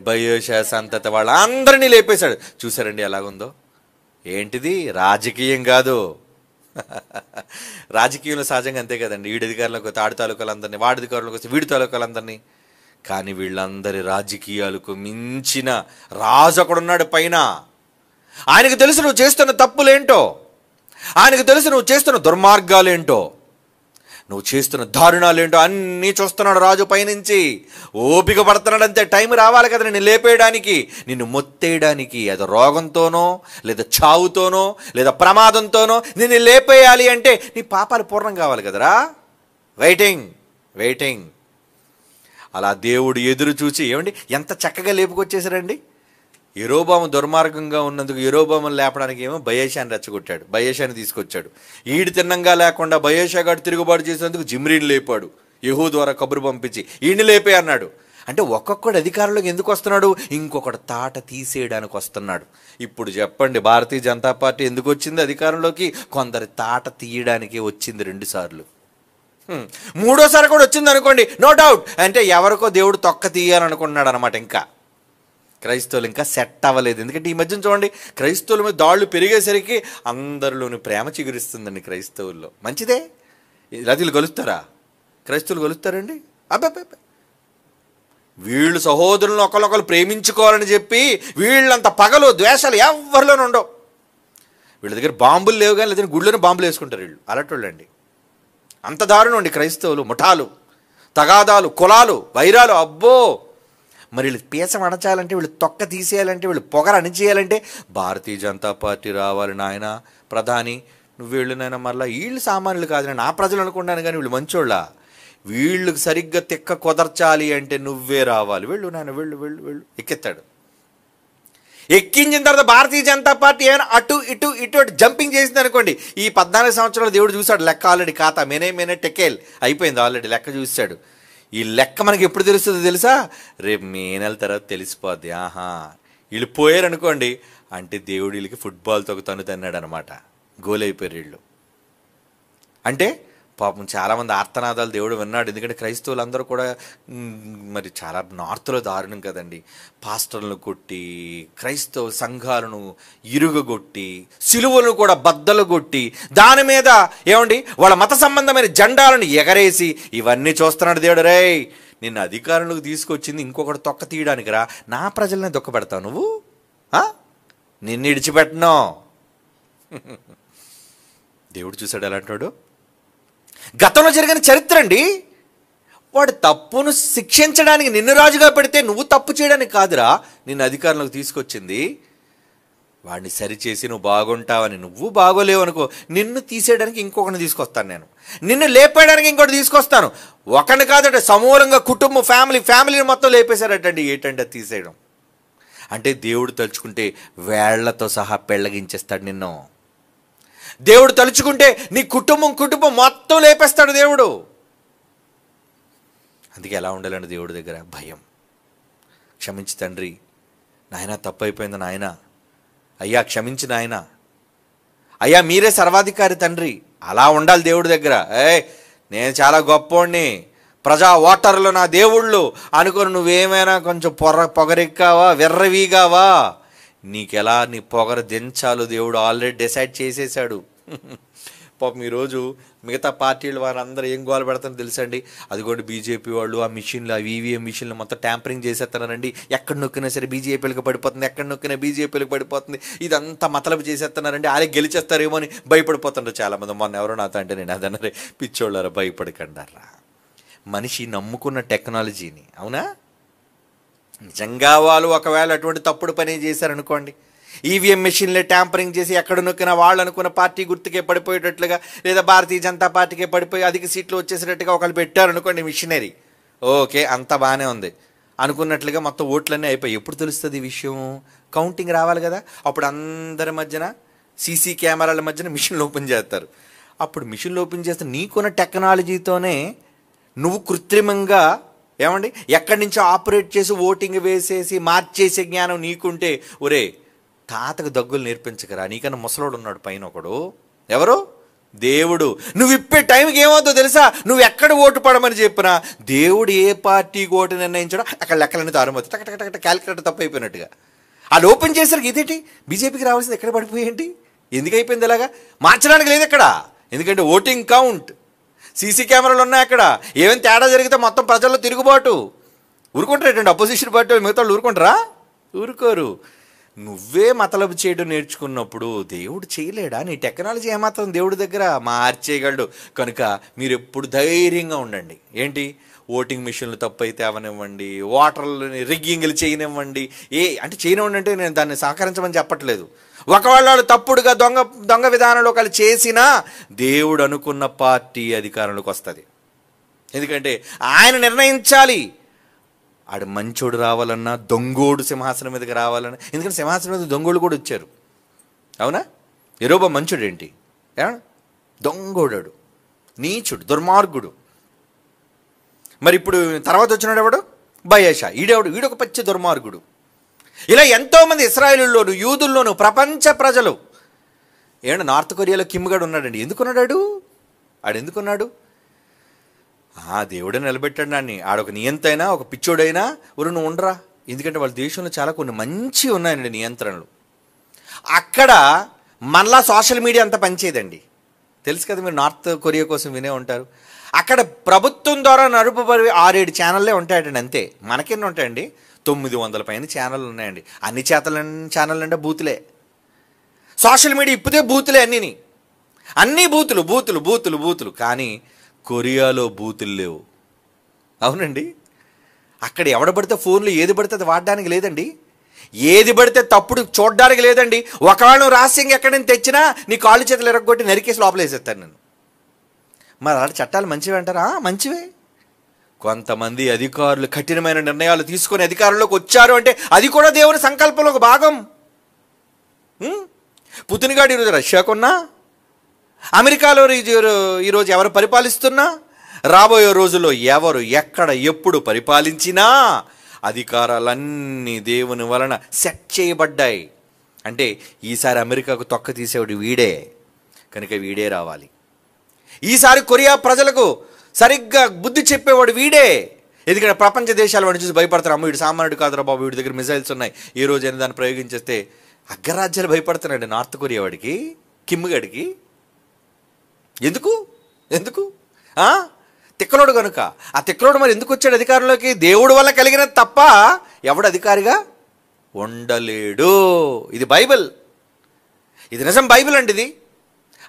బయోషా సంతతి వాళ్ళ అందరినీ లేపేశాడు. చూసారండి ఎలాగుందో? ఏంటిది? రాజకీయం కాదు. రాజకీయంలో సహజంగా అంతే కదండి. వీడి అధికారులకు వస్తే ఆడి తాలూకాలందరినీ, వాడి అధికారులకు వస్తే వీడి తాలూకాలందరినీ. కానీ వీళ్ళందరి రాజకీయాలకు మించిన రాజు అక్కడున్నాడు పైన. ఆయనకు తెలుసు నువ్వు చేస్తున్న తప్పులేంటో, ఆయనకు తెలుసు నువ్వు చేస్తున్న దుర్మార్గాలేంటో, నువ్వు చేస్తున్న దారుణాలేంటో అన్నీ చూస్తున్నాడు రాజు పైనుంచి. ఓపిక పడుతున్నాడు అంతే. టైం రావాలి కదా నిన్ను లేపేయడానికి, నిన్ను మొత్తేయడానికి. అది రోగంతోనో లేదా చావుతోనో లేదా ప్రమాదంతోనో నిన్ను లేపేయాలి అంటే నీ పాపాలు పూర్ణం కావాలి కదరా. వెయిటింగ్. అలా దేవుడు ఎదురు చూసి, ఏమండి ఎంత చక్కగా లేపుకొచ్చేసారండి. యెరోబాము దుర్మార్గంగా ఉన్నందుకు యెరోబామును లేపడానికి ఏమో బయోషాని రెచ్చగొట్టాడు, బయోషాని తీసుకొచ్చాడు. ఈడు తిన్నంగా లేకుండా బయోషా గారు తిరుగుబాటు చేసినందుకు జిమ్రీని లేపాడు. యెహూ ద్వారా కబురు పంపించి ఈయన్ని లేపే అన్నాడు. అంటే ఒక్కొక్కడు అధికారంలోకి ఎందుకు వస్తున్నాడు? ఇంకొకడు తాట తీసేయడానికి వస్తున్నాడు. ఇప్పుడు చెప్పండి, భారతీయ జనతా పార్టీ ఎందుకు వచ్చింది అధికారంలోకి? కొందరి తాట తీయడానికి వచ్చింది 2 సార్లు. 3వసారి కూడా వచ్చింది అనుకోండి, నో డౌట్. అంటే ఎవరికో దేవుడు తొక్క తీయాలనుకుంటున్నాడు అనమాట. ఇంకా క్రైస్తవులు ఇంకా సెట్ అవ్వలేదు. ఎందుకంటే ఈ మధ్యన చూడండి, క్రైస్తవుల మీద దాడులు పెరిగేసరికి అందరిలోని ప్రేమ చిగురిస్తుందండి క్రైస్తవుల్లో. మంచిదే. రతిలు కలుస్తారా? క్రైస్తవులు కలుస్తారండి? అబ్బాబ్బా, వీళ్ళు సహోదరులను ఒకరినొకరు ప్రేమించుకోవాలని చెప్పి వీళ్ళంత పగలు ద్వేషాలు ఎవరిలోనూ ఉండవు. వీళ్ళ దగ్గర బాంబులు లేవు కానీ లేదంటే గుళ్ళని బాంబులు వేసుకుంటారు వీళ్ళు. అలాంటి అంత దారుణం అండి క్రైస్తవులు. ముఠాలు, తగాదాలు, కులాలు, వైరాలు. అబ్బో, మరి వీళ్ళు పీసం అణచాలంటే, వీళ్ళు తొక్క తీసేయాలంటే, వీళ్ళు పొగర అణిచేయాలంటే భారతీయ జనతా పార్టీ రావాలి నాయన. ప్రధాని నువ్వు వెళ్ళు నాయన. మళ్ళీ వీళ్ళు సామాన్యులు కాదు, నా ప్రజలు అనుకున్నాను కానీ వీళ్ళు మంచోళ్ళ. వీళ్ళకి సరిగ్గా తిక్క కుదర్చాలి అంటే నువ్వే రావాలి. వెళ్ళు నాయన, వెళ్ళు. ఎక్కెత్తాడు. ఎక్కించిన తర్వాత భారతీయ జనతా పార్టీ ఏమైనా అటు ఇటు ఇటు అటు జంపింగ్ చేసింది అనుకోండి, ఈ 14 సంవత్సరాలు దేవుడు చూశాడు లెక్క, ఆల్రెడీ ఖాతా మేనే టెకేల్ అయిపోయింది, ఆల్రెడీ లెక్క చూశాడు. ఈ లెక్క మనకి ఎప్పుడు తెలుస్తుందో తెలుసా? రేపు మే నెల తర్వాత తెలిసిపోద్ది. ఆహా వీళ్ళు పోయారనుకోండి అంటే దేవుడు వీళ్ళకి ఫుట్బాల్తో ఒక తను తన్నాడు అనమాట, గోల్ అయిపోయారు వీళ్ళు. అంటే పాపం చాలామంది ఆర్తనాదాలు దేవుడు విన్నాడు. ఎందుకంటే క్రైస్తవులందరూ కూడా మరి చాలా నార్త్లో దారుణం కదండి, పాస్టర్లను కొట్టి, క్రైస్తవ సంఘాలను ఇరుగగొట్టి, సిలువలను కూడా బద్దలు కొట్టి, దాని మీద ఏమండి వాళ్ళ మత సంబంధమైన జెండాలను ఎగరేసి ఇవన్నీ చూస్తున్నాడు దేవుడు. రే నిన్ను అధికారంలోకి తీసుకొచ్చింది ఇంకొకటి తొక్క తీయడానికి రా, నా ప్రజలనే దొక్క పెడతావు నువ్వు, నిన్ను ఇడిచిపెట్టను. దేవుడు చూశాడు ఎలా అంటాడు. గతంలో జరిగిన చరిత్ర అండి. వాడు తప్పును శిక్షించడానికి నిన్ను రాజుగా పెడితే నువ్వు తప్పు చేయడానికి కాదురా నిన్ను అధికారంలోకి తీసుకొచ్చింది, వాడిని సరిచేసి నువ్వు బాగుంటావని. నువ్వు బాగోలేవు అనుకో, నిన్ను తీసేయడానికి ఇంకొకరిని తీసుకొస్తాను నేను, నిన్ను లేపేయడానికి ఇంకోటి తీసుకొస్తాను. ఒకరిని కాదంటే సమూలంగా కుటుంబం ఫ్యామిలీని మొత్తం లేపేశారటండి. ఏంటంటే తీసేయడం అంటే దేవుడు తలుచుకుంటే వేళ్లతో సహా పెళ్ళగించేస్తాడు నిన్ను. దేవుడు తలుచుకుంటే నీ కుటుంబం మొత్తం లేపేస్తాడు దేవుడు. అందుకే ఎలా ఉండాలండి దేవుడి దగ్గర? భయం. క్షమించి తండ్రి, నాయన తప్పు అయిపోయింది నాయన, అయ్యా క్షమించి నాయన, అయ్యా మీరే సర్వాధికారి తండ్రి, అలా ఉండాలి దేవుడి దగ్గర. నేను చాలా గొప్పోడిని, ప్రజా ఓటర్లు నా దేవుళ్ళు అనుకుని నువ్వేమైనా కొంచెం పొగరెక్కావా, విర్రవీగావా, నీకెలా నీ పొగర దించాలో దేవుడు ఆల్రెడీ డిసైడ్ చేసేసాడు. పాపం ఈరోజు మిగతా పార్టీలు వారందరూ ఏం గోల పెడతారో తెలుసండి. అదిగోండి బీజేపీ వాళ్ళు ఆ మిషన్లు, ఆ ఈవీఎం మిషన్లు మొత్తం ట్యాంపరింగ్ చేసేస్తున్నారండి. ఎక్కడ నొక్కినా సరే బీజేపీలకు పడిపోతుంది, ఎక్కడ నొక్కినా బీజేపీలకు పడిపోతుంది, ఇదంతా మతలబు చేసేస్తున్నారండి. వాళ్ళే గెలిచేస్తారేమో అని భయపడిపోతున్నారు చాలామంది. మొన్న ఎవరో నాతో అంటే నేను అదన్నరే, పిచ్చోళ్ళారా భయపడకండారా, మనిషి నమ్ముకున్న టెక్నాలజీని. అవునా? నిజంగా వాళ్ళు ఒకవేళ అటువంటి తప్పుడు పని చేశారనుకోండి, ఈవీఎం మెషిన్లే ట్యాంపరింగ్ చేసి ఎక్కడ నొక్కినా వాళ్ళు అనుకున్న పార్టీ గుర్తుకే పడిపోయేటట్లుగా, లేదా భారతీయ జనతా పార్టీకే పడిపోయి అధిక సీట్లు వచ్చేసేటట్టుగా ఒకళ్ళు పెట్టారనుకోండి మిషనరీ, ఓకే అంతా బాగానే ఉంది అనుకున్నట్లుగా మొత్తం ఓట్లన్నీ అయిపోయి. ఎప్పుడు తెలుస్తుంది ఈ విషయం? కౌంటింగ్ రావాలి కదా, అప్పుడు అందరి మధ్యన సీసీ కెమెరాల మధ్యన మిషన్లు ఓపెన్ చేస్తారు. అప్పుడు మిషన్లు ఓపెన్ చేస్తే నీకున్న టెక్నాలజీతోనే నువ్వు కృత్రిమంగా ఏమండి ఎక్కడి నుంచో ఆపరేట్ చేసి ఓటింగ్ వేసేసి మార్చేసే జ్ఞానం నీకుంటే, ఒరే తాతకు దగ్గులు నేర్పించకరా, నీకన్నా ముసలోడు ఉన్నాడు పైన ఒకడు, ఎవరు? దేవుడు. నువ్వు ఇప్పే టైంకి ఏమవుతుందో తెలుసా? నువ్వు ఎక్కడ ఓటు పడమని చెప్పినా దేవుడు ఏ పార్టీకి ఓటు నిర్ణయించడో అక్కడ లెక్కలన్నీ తారుమవుతాయి. టక క్యాలిక్యులేటర్ తప్పు అయిపోయినట్టుగా. అది ఓపెన్ చేసరికి ఇదేంటి బీజేపీకి రావాల్సింది ఎక్కడ పడిపోయేంటి, ఎందుకు అయిపోయింది ఇలాగా? మార్చడానికి లేదు అక్కడ, ఎందుకంటే ఓటింగ్ కౌంట్, సీసీ కెమెరాలు ఉన్నాయి అక్కడ. ఏమైనా తేడా జరిగితే మొత్తం ప్రజల్లో తిరుగుబాటు. ఊరుకుంటారేటండి అపోజిషన్ పార్టీ వాళ్ళు? మిగతా వాళ్ళు ఊరుకుంటారా? ఊరుకోరు. నువ్వే మతలబు చేయడం నేర్చుకున్నప్పుడు దేవుడు చేయలేడా? నీ టెక్నాలజీ ఏమాత్రం దేవుడి దగ్గర మార్చేయగలడు. కనుక మీరు ఎప్పుడు ధైర్యంగా ఉండండి. ఏంటి? ఓటింగ్ మిషన్లు తప్పు అయితే అవనివ్వండి, ఓటర్లని రిగ్గింగ్లు చేయనివ్వండి, అంటే చేయనివ్వండి అంటే నేను దాన్ని సహకరించమని చెప్పట్లేదు. ఒకవేళ వాళ్ళు తప్పుడుగా దొంగ విధానంలో ఒకళ్ళు చేసినా దేవుడు అనుకున్న పార్టీ అధికారంలోకి వస్తుంది. ఎందుకంటే ఆయన నిర్ణయించాలి. ఆడు మంచోడు రావాలన్నా, దొంగోడు సింహాసనం మీదకి రావాలన్నా. ఎందుకంటే సింహాసనం మీద దొంగోడు కూడా వచ్చారు. అవునా? యెరోబోము మంచోడు ఏంటి? దొంగోడాడు, నీచుడు, దుర్మార్గుడు. మరి ఇప్పుడు తర్వాత వచ్చినాడు ఎవడు? బయషా. వీడొక పచ్చి దుర్మార్గుడు. ఇలా ఎంతోమంది ఇశ్రాయేలుల్లోను, యూదుల్లోను, ప్రపంచ ప్రజలు. నార్త్ కొరియాలో కిమ్ గడు ఉన్నాడండి. ఎందుకున్నాడు? ఎందుకున్నాడు? దేవుడే నిలబెట్టాడు దాన్ని. ఆడొక నియంతైనా, ఒక పిచ్చోడైనా నువ్వు ఉండరా. ఎందుకంటే వాళ్ళ దేశంలో చాలా కొన్ని మంచి ఉన్నాయండి నియంత్రణలు. అక్కడ మనలా సోషల్ మీడియా అంతా పనిచేయదండి. తెలుసు కదా, మీరు నార్త్ కొరియా కోసం వినే ఉంటారు. అక్కడ ప్రభుత్వం ద్వారా నడుపబడి 6-7 ఛానళ్ళే ఉంటాయండి అంతే. మనకెన్ని ఉంటాయండి? 900 పైన ఛానళ్ళు ఉన్నాయండి. అన్ని ఛానళ్ళు అంటే బూతులే. సోషల్ మీడియా ఇప్పుడే బూతులే, అన్నీ బూతులు. కానీ కొరియాలో బూతులు లేవు. అవునండి. అక్కడ ఎవడ పడితే ఫోన్లు ఏది పడితే అది వాడడానికి లేదండి. ఏది పడితే తప్పుడు చూడడానికి లేదండి. ఒకవేళ నువ్వు రహస్యంగా ఎక్కడైనా తెచ్చినా నీ కాళ్ళు చేతులు ఎరగొట్టి నరికేసి లోపలేసేస్తాను నేను. మరి అలాంటి చట్టాలు మంచివి అంటారా? మంచివే. కొంతమంది అధికారులు కఠినమైన నిర్ణయాలు తీసుకొని అధికారంలోకి వచ్చారు అంటే అది కూడా దేవుని సంకల్పంలో ఒక భాగం. పుతిన్ గారు ఈరోజు రష్యాకున్నా, అమెరికాలో ఈరోజు ఎవరు పరిపాలిస్తున్నా, రాబోయే రోజుల్లో ఎవరు ఎక్కడ ఎప్పుడు పరిపాలించినా అధికారాలన్నీ దేవుని వలన సెట్ చేయబడ్డాయి. అంటే ఈసారి అమెరికాకు తొక్క తీసేవాడు వీడే, కనుక వీడే రావాలి. ఈసారి కొరియా ప్రజలకు సరిగ్గా బుద్ధి చెప్పేవాడు వీడే. ఎందుకంటే ప్రపంచ దేశాలు వాడిని చూసి భయపడతారు. అమ్మ వీడు సామాన్యుడు కాదురా బాబు, వీడి దగ్గర మిసైల్స్ ఉన్నాయి, ఈ రోజైనా దాన్ని ప్రయోగించేస్తే అగ్రరాజ్యాలు భయపడుతున్నాడు. నార్త్ కొరియా వాడికి, కిమ్ గడికి. ఎందుకు ఎందుకు తిక్కలోడు కనుక. ఆ తిక్కలోడు మరి ఎందుకు వచ్చాడు అధికారంలోకి? దేవుడు వల్ల కలిగినది తప్ప ఎవడు అధికారిగా ఉండలేడు. ఇది బైబిల్, ఇది నిజం బైబిల్ అండి. ఇది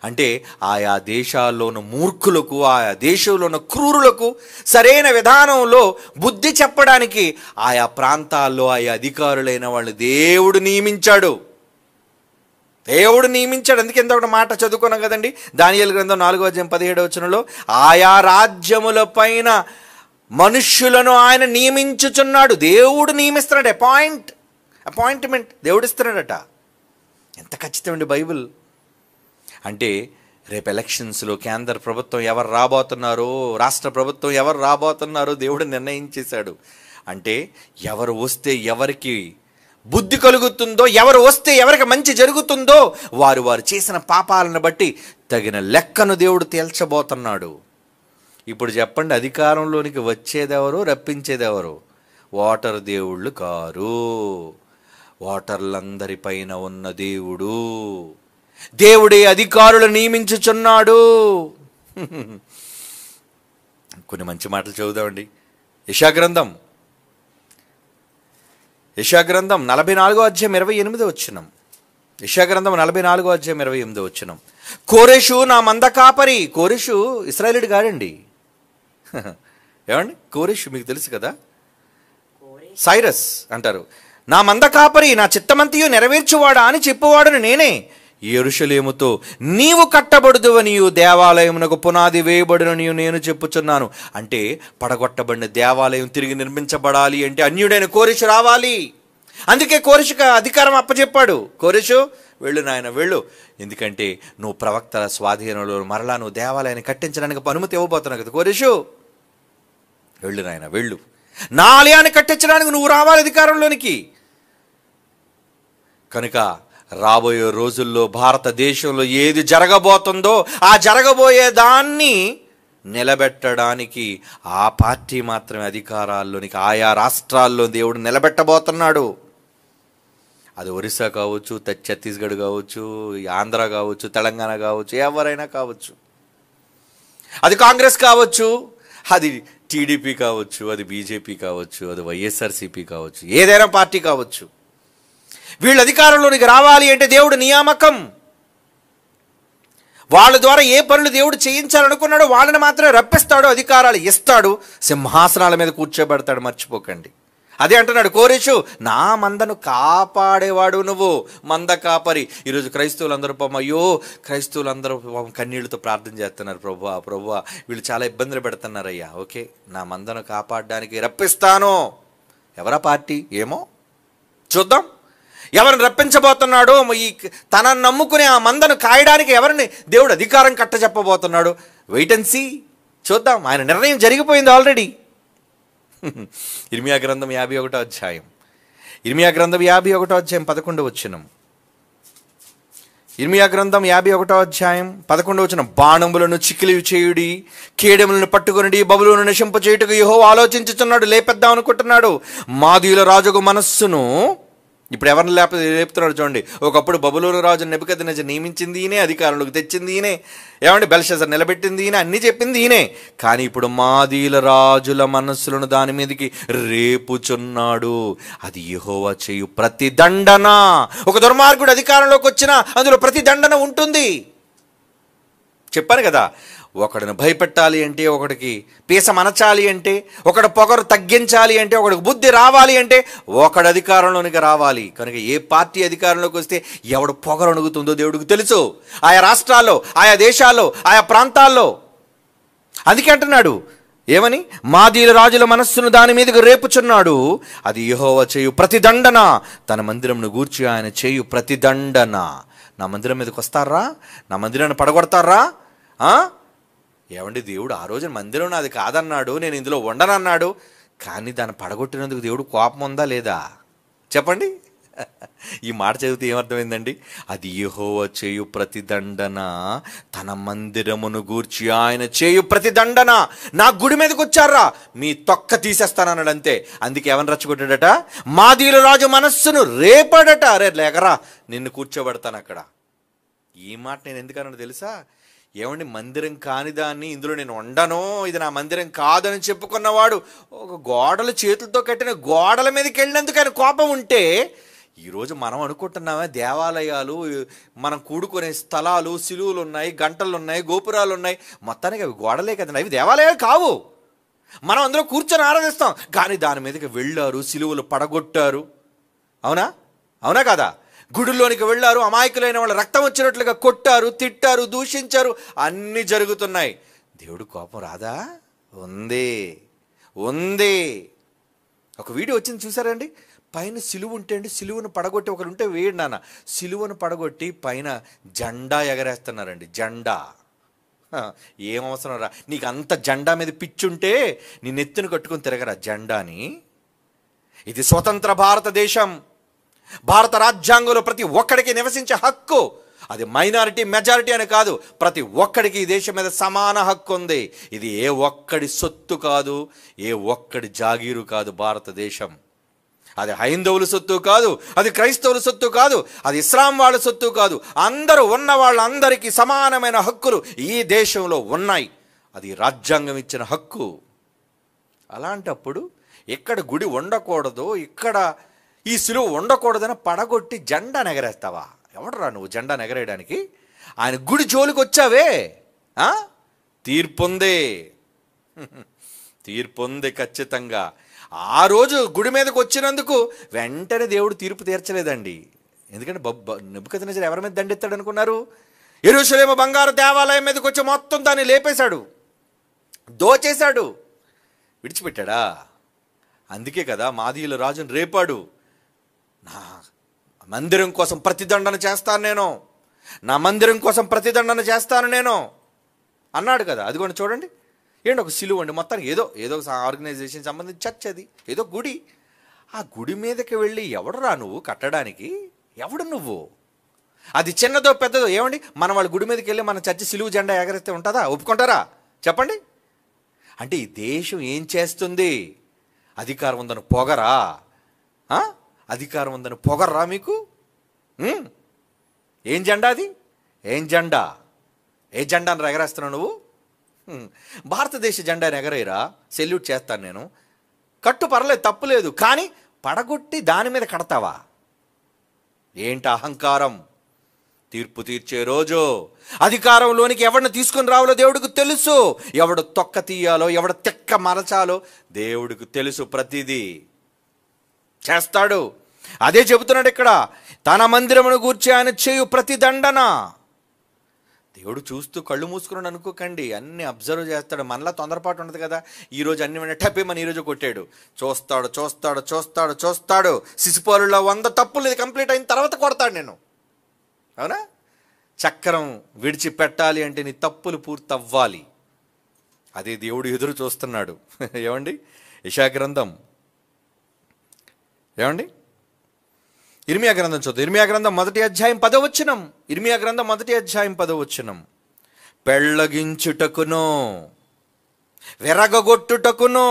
అంటే ఆయా దేశాల్లో ఉన్న మూర్ఖులకు, ఆయా దేశంలో ఉన్న క్రూరులకు సరైన విధానంలో బుద్ధి చెప్పడానికి ఆయా ప్రాంతాల్లో ఆయా అధికారులైన వాళ్ళు దేవుడు నియమించాడు. అందుకే ఎంత ఒక మాట చదువుకున్నాం కదండి, దానియేలు గ్రంథం 4:17 ఆయా రాజ్యముల పైన మనుష్యులను ఆయన నియమించుచున్నాడు. దేవుడు నియమిస్తున్నాడు. అపాయింట్మెంట్ దేవుడు ఇస్తున్నాడట. ఎంత ఖచ్చితమండి బైబిల్. అంటే రేపు ఎలక్షన్స్లో కేంద్ర ప్రభుత్వం ఎవరు రాబోతున్నారో, రాష్ట్ర ప్రభుత్వం ఎవరు రాబోతున్నారో దేవుడు నిర్ణయించేశాడు. అంటే ఎవరు వస్తే ఎవరికి బుద్ధి కలుగుతుందో, ఎవరు వస్తే ఎవరికి మంచి జరుగుతుందో వారు చేసిన పాపాలను బట్టి తగిన లెక్కను దేవుడు తేల్చబోతున్నాడు. ఇప్పుడు చెప్పండి, అధికారంలోనికి వచ్చేదెవరు, రప్పించేదెవరు? ఓటర్ దేవుళ్ళు కారు. ఓటర్లందరిపైన ఉన్న దేవుడు, దేవుడే అధికారులు నియమించుచున్నాడు. కొన్ని మంచి మాటలు చదువుదామండి. యెషయా గ్రంథం 44:28. యెషయా గ్రంథం 44:28. కోరెషు నా మంద కాపరి. కోరెషు ఇశ్రాయేలీయుడు గాడండి. ఏమండి కోరెషు మీకు తెలుసు కదా, సైరస్ అంటారు. నా మంద కాపరి, నా చిత్తమంతియు నెరవేర్చువాడా అని చెప్పువాడను నేనే. యెరూషలేముతో నీవు కట్టబడుదువనియు, దేవాలయమునకు పునాది వేయబడుననియు నేను చెప్పుచున్నాను. అంటే పడగొట్టబడిన దేవాలయం తిరిగి నిర్మించబడాలి అంటే అన్యుడైన కోరెషు రావాలి. అందుకే కోరెషుకు అధికారం అప్పచెప్పాడు. కోరెషు వెళ్ళు నాయన వెళ్ళు, ఎందుకంటే నువ్వు ప్రవక్తల స్వాధీనంలో మరలా నువ్వు దేవాలయాన్ని కట్టించడానికి అనుమతి ఇవ్వబోతున్నావు కదా. కోరెషు వెళ్ళు నాయన వెళ్ళు, నా ఆలయాన్ని కట్టించడానికి నువ్వు రావాలి అధికారంలోనికి. కనుక రాబోయే రోజుల్లో భారతదేశంలో ఏది జరగబోతుందో ఆ జరగబోయే దాన్ని నిలబెట్టడానికి ఆ పార్టీ మాత్రమే అధికారాల్లోనికి ఆయా రాష్ట్రాల్లో దేవుడు నిలబెట్టబోతున్నాడు. అది ఒరిస్సా కావచ్చు, ఛత్తీస్గఢ్ కావచ్చు, ఆంధ్ర కావచ్చు, తెలంగాణ కావచ్చు, ఎవరైనా కావచ్చు. అది కాంగ్రెస్ కావచ్చు, అది టీడీపీ కావచ్చు, అది బీజేపీ కావచ్చు, అది వైఎస్ఆర్సీపీ కావచ్చు, ఏదైనా పార్టీ కావచ్చు. వీళ్ళు అధికారంలోనికి రావాలి అంటే దేవుడు నియామకం. వాళ్ళ ద్వారా ఏ పనులు దేవుడు చేయించాలనుకున్నాడో వాళ్ళని మాత్రమే రప్పిస్తాడు, అధికారాలు ఇస్తాడు, సింహాసనాల మీద కూర్చోబెడతాడు. మర్చిపోకండి. అదే అంటున్నాడు కోరెషు, నా మందను కాపాడేవాడు నువ్వు, మంద కాపరి. ఈరోజు క్రైస్తవులందరూ అయ్యో క్రైస్తవులందరూ కన్నీళ్లతో ప్రార్థన చేస్తున్నారు, ప్రభువా వీళ్ళు చాలా ఇబ్బందులు పెడుతున్నారయ్యా. ఓకే, నా మందను కాపాడడానికి రప్పిస్తాను. ఎవరా పార్టీ ఏమో చూద్దాం. ఎవరిని రప్పించబోతున్నాడో, ఈ తనను నమ్ముకుని ఆ మందను కాయడానికి ఎవరిని దేవుడు అధికారం కట్టజెప్పబోతున్నాడు, వెయిట్ అండ్ సీ, చూద్దాం. ఆయన నిర్ణయం జరిగిపోయింది ఆల్రెడీ. ఇర్మియా గ్రంథం 51వ అధ్యాయం. ఇర్మియా గ్రంథం 51వ అధ్యాయం 11వ వచనం. ఇర్మియా గ్రంథం 51వ అధ్యాయం 11వ వచనం. బాణములను చికిలి చేయుడి, కేడెములను పట్టుకొనిడి, బబులోను నశింపచేయుటకు యెహోవా ఆలోచించుచున్నాడు, లేపెద్దాం అనుకుంటున్నాడు. మాదీయుల రాజుకు మనస్సును ఇప్పుడు ఎవరిని లేపుతున్నాడు చూడండి. ఒకప్పుడు బబులోను రాజు నెబుకద్నెజర్ నియమించింది ఈయనే, అధికారంలోకి తెచ్చింది ఈయనే, ఏమండి బెల్షస్సర్ నిలబెట్టింది ఈయనే, అన్నీ చెప్పింది ఈయనే. కానీ ఇప్పుడు మాదీయుల రాజుల మనస్సులను దాని మీదకి రేపుచున్నాడు. అది యెహోవా చేయు ప్రతి దండన. ఒక దుర్మార్గుడు అధికారంలోకి వచ్చినా అందులో ప్రతి దండన ఉంటుంది. చెప్పాను కదా, ఒకడిని భయపెట్టాలి అంటే, ఒకడికి పీస మనచాలి అంటే, ఒకడు పొగరు తగ్గించాలి అంటే, ఒకడికి బుద్ధి రావాలి అంటే ఒకడు అధికారంలోనికి రావాలి. కనుక ఏ పార్టీ అధికారంలోకి వస్తే ఎవడు పొగరు అణుగుతుందో దేవుడికి తెలుసు. ఆయా రాష్ట్రాల్లో, ఆయా దేశాల్లో, ఆయా ప్రాంతాల్లో. అందుకే అంటున్నాడు ఏమని? మాదీల రాజుల మనస్సును దాని మీదకు రేపుచున్నాడు, అది యెహోవా చేయు ప్రతిదండన, తన మందిరమును గూర్చి ఆయన చేయు ప్రతిదండన. నా మందిరం మీదకి వస్తారా? నా మందిరాన్ని పడగొడతారా? ఏమండి, దేవుడు ఆ రోజు మందిరం నాది కాదన్నాడు, నేను ఇందులో ఉండనన్నాడు, కానీ దాన్ని పడగొట్టినందుకు దేవుడు కోపం ఉందా లేదా? చెప్పండి. ఈ మాట చదివితే ఏమర్థమైందండి? అది యెహోవా చేయు ప్రతిదండన, తన మందిరమును గూర్చి ఆయన చేయు ప్రతిదండన. నా గుడి మీదకి వచ్చారా, మీ తొక్క తీసేస్తానన్నాడు అంతే. అందుకే ఎవరిని రచ్చగొట్టాడట? మాదీల రాజు మనస్సును రేపాడట. అరే లేకరా, నిన్ను కూర్చోబెడతాను అక్కడ. ఈ మాట నేను ఎందుకన్నాను తెలుసా? ఏమండి, మందిరం కాని దాన్ని ఇందులో నేను ఉండను, ఇది నా మందిరం కాదని చెప్పుకున్నవాడు ఒక గోడలు చేతులతో కట్టిన గోడల మీదకి వెళ్ళినందుకు ఆయన కోపం ఉంటే, ఈరోజు మనం అనుకుంటున్నామే దేవాలయాలు, మనం కూడుకునే స్థలాలు, సిలువులు ఉన్నాయి, గంటలు ఉన్నాయి, గోపురాలు ఉన్నాయి, మొత్తానికి అవి గోడలే కదండి, అవి దేవాలయాలు కావు. మనం అందులో కూర్చొని ఆరాధిస్తాం, కానీ దాని మీదకి వెళ్ళారు, సిలువులు పడగొట్టారు. అవునా? అవునా కదా? గుడిలోనికి వెళ్ళారు, అమాయకులైన వాళ్ళ రక్తం వచ్చినట్లుగా కొట్టారు, తిట్టారు, దూషించారు, అన్నీ జరుగుతున్నాయి. దేవుడు కోపం రాదా? ఉంది, ఉంది. ఒక వీడియో వచ్చింది చూసారండి? పైన సిలువ ఉంటే అండి, సిలువను పడగొట్టి ఒకరు ఉంటే వేయండి నాన్న, సిలువను పడగొట్టి పైన జెండా ఎగరేస్తున్నారండి. జెండా ఏం అవసరం రా, నీకు అంత జెండా మీద పిచ్చుంటే నీ నెత్తిని కట్టుకొని తిరగరా జెండాని. ఇది స్వతంత్ర భారతదేశం. భారత రాజ్యాంగంలో ప్రతి ఒక్కడికి నివసించే హక్కు, అది మైనారిటీ మెజారిటీ అని కాదు, ప్రతి ఒక్కడికి ఈ దేశం మీద సమాన హక్కు ఉంది. ఇది ఏ ఒక్కడి సొత్తు కాదు, ఏ ఒక్కడి జాగీరు కాదు. భారతదేశం అది హైందవుల సొత్తు కాదు, అది క్రైస్తవుల సొత్తు కాదు, అది ఇస్లాం వాళ్ళ సొత్తు కాదు. అందరూ ఉన్న వాళ్ళందరికీ సమానమైన హక్కులు ఈ దేశంలో ఉన్నాయి. అది రాజ్యాంగం ఇచ్చిన హక్కు. అలాంటప్పుడు ఇక్కడ గుడి ఉండకూడదు, ఇక్కడ ఈ సిలువ ఉండకూడదని పడగొట్టి జెండా నెగరేస్తావా? ఎవడరా నువ్వు జెండా నెగరేయడానికి? ఆయన గుడి జోలికి వచ్చావే, తీర్పుంది, తీర్పుంది ఖచ్చితంగా. ఆ రోజు గుడి మీదకి వచ్చినందుకు వెంటనే దేవుడు తీర్పు తీర్చలేదండి. ఎందుకంటే నెబుకద్నెజరు ఎవరి మీద దండెత్తాడు అనుకున్నారు? యెరూషలేము బంగారు దేవాలయం మీదకి వచ్చి మొత్తం దాన్ని లేపేశాడు, దోచేశాడు, విడిచిపెట్టాడా? అందుకే కదా మాదీయుల రాజును రేపాడు. నా మందిరం కోసం ప్రతిదండన చేస్తాను నేను, నా మందిరం కోసం ప్రతిదండన చేస్తాను నేను అన్నాడు కదా. అది కూడా చూడండి, ఏంటి ఒక సిలువ అండి, మొత్తానికి ఏదో ఏదో ఆర్గనైజేషన్ సంబంధించి చర్చ్, అది ఏదో గుడి. ఆ గుడి మీదకి వెళ్ళి ఎవడురా నువ్వు కట్టడానికి? ఎవడు నువ్వు? అది చిన్నదో పెద్దదో ఏమండి, మన వాళ్ళ గుడి మీదకి వెళ్ళి మన చర్చి సిలువ జెండా ఎగరేస్తే ఉంటుందా? ఒప్పుకుంటారా? చెప్పండి. అంటే ఈ దేశం ఏం చేస్తుంది? అధికారం ఉందని పొగరా? అధికారం ఉందని పొగర్రా మీకు? ఏం జెండా అది? ఏం జెండా? ఏ జెండాను ఎగరేస్తున్నావు నువ్వు? భారతదేశ జెండాని ఎగరేయరా? సెల్యూట్ చేస్తాను నేను, కట్టు, పర్లేదు, తప్పులేదు, కానీ పడగొట్టి దాని మీద కడతావా? ఏంటి అహంకారం? తీర్పు తీర్చే రోజు అధికారంలోనికి ఎవరిని తీసుకుని రావాలో దేవుడికి తెలుసు. ఎవడు తొక్క తీయాలో, ఎవడు తెక్క మరచాలో దేవుడికి తెలుసు. ప్రతిదీ చేస్తాడు. అదే చెబుతున్నాడు ఇక్కడ, తన మందిరమును గూర్చి ఆయన చేయు ప్రతిదండన. దేవుడు చూస్తూ కళ్ళు మూసుకున్నాడు అనుకోకండి, అన్ని అబ్జర్వ్ చేస్తాడు. మనలా తొందరపాటు ఉండదు కదా. ఈరోజు అన్ని మన టపేమని ఈరోజు కొట్టాడు, చూస్తాడు చూస్తాడు చూస్తాడు చూస్తాడు. శిశుపాలులో 100 తప్పులు ఇది కంప్లీట్ అయిన తర్వాత కొడతాడు నేను. అవునా? చక్రం విడిచిపెట్టాలి అంటే నీ తప్పులు పూర్తవ్వాలి. అదే దేవుడు ఎదురు చూస్తున్నాడు. ఏమండి, యెషయా గ్రంథం, ఏమండి, ఇర్మియా గ్రంథం చూద్దాం. ఇర్మియా గ్రంథం 1వ అధ్యాయం 10వ వచనం. ఇర్మియా గ్రంథం 1వ అధ్యాయం 10వ వచనం. పెళ్ళగించుటకును, వెరగగొట్టుటకును,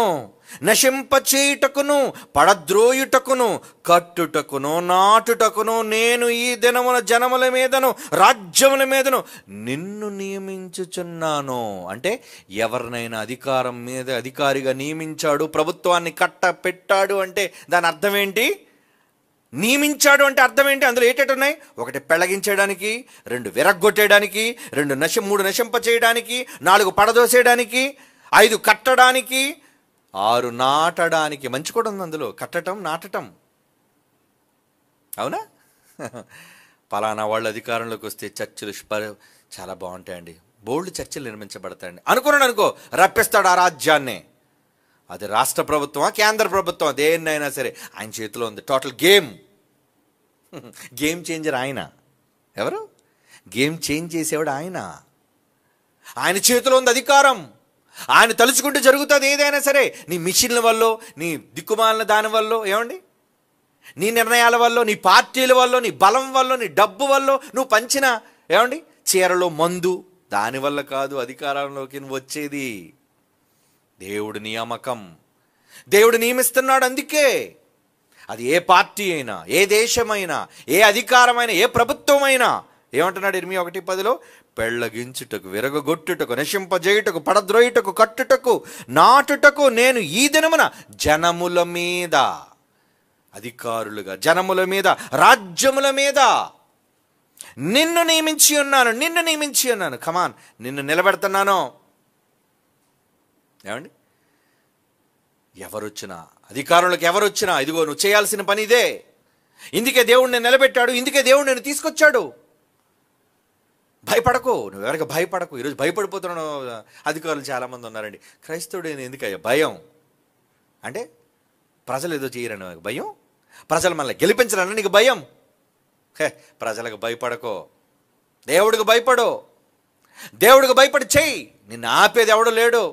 నశింపచేయుటకును, పడద్రోయుటకును, కట్టుటకును, నాటుటకును నేను ఈ దినమున జనముల మీదను రాజ్యముల మీదను నిన్ను నియమించుచున్నాను. అంటే ఎవరినైనా అధికారం మీద అధికారిగా నియమించాడు, ప్రభుత్వాన్ని కట్ట పెట్టాడు అంటే దాని అర్థం ఏంటి? నియమించాడు అంటే అర్థం ఏంటి? అందులో ఏటేటి ఉన్నాయి? 1 పెళ్ళగించడానికి, 2 విరగ్గొట్టేయడానికి, 3 నశింప చేయడానికి, 4 పడదోసేయడానికి, 5 కట్టడానికి, 6 నాటడానికి. మంచి కూడా ఉంది అందులో, కట్టడం, నాటటం. అవునా? పలానా వాళ్ళు అధికారంలోకి వస్తే చర్చలు చాలా బాగుంటాయండి. బోల్డ్ చర్చలు నిర్మించబడతాయండి. అనుకో రప్పిస్తాడు ఆ రాజ్యాన్నే. అది రాష్ట్ర ప్రభుత్వమా కేంద్ర ప్రభుత్వం దేన్నైనా సరే ఆయన చేతిలో ఉంది. టోటల్ గేమ్ చేంజర్ ఆయన. ఎవరు? గేమ్ చేంజ్ చేసేవాడు ఆయన. ఆయన చేతిలో ఉంది అధికారం. ఆయన తలుచుకుంటే జరుగుతుంది ఏదైనా సరే. నీ మిషన్ల వల్ల, నీ దిక్కుమాలిన దాని వల్ల, ఏమండి, నీ నిర్ణయాల వల్ల, నీ పార్టీల వల్ల, నీ బలం వల్ల, నీ డబ్బు వల్ల, నువ్వు పంచిన ఏమండి చీరలో మందు, దానివల్ల కాదు అధికారంలోకి నువ్వు వచ్చేది. దేవుడు నియామకం, దేవుడు నియమిస్తున్నాడు. అందుకే అది ఏ పార్టీ అయినా, ఏ దేశమైనా, ఏ అధికారమైనా, ఏ ప్రభుత్వమైనా ఏమంటున్నాడు ఇర్మియా 1:10? పెళ్ళగించుటకు, విరగొట్టుటకు, నశింపజేయుటకు, పడద్రోయుటకు, కట్టుటకు, నాటుటకు నేను ఈ దినమున జనముల మీద అధికారులుగా, జనముల మీద, రాజ్యముల మీద నిన్ను నియమించి ఉన్నాను. కమాన్, నిన్ను నిలబెడుతున్నాను. ఏమండి, ఎవరొచ్చినా, అధికారులకు ఎవరొచ్చినా, ఇదిగో నువ్వు చేయాల్సిన పని ఇదే. ఇందుకే దేవుడు నేను నిలబెట్టాడు, ఇందుకే దేవుడు నేను తీసుకొచ్చాడు. భయపడకు, నువ్వెవరికి భయపడకు. ఈరోజు భయపడిపోతున్నాను అధికారులు చాలామంది ఉన్నారండి. క్రైస్తవుడు ఎందుకయ్యా భయం అంటే? ప్రజలు ఏదో చేయరని భయం, ప్రజలు మనల్ని గెలిపించాలని నీకు భయం. ప్రజలకు భయపడకో, దేవుడికి భయపడు. దేవుడికి భయపడి చెయ్యి, నిన్ను ఆపేది ఎవడు లేడు.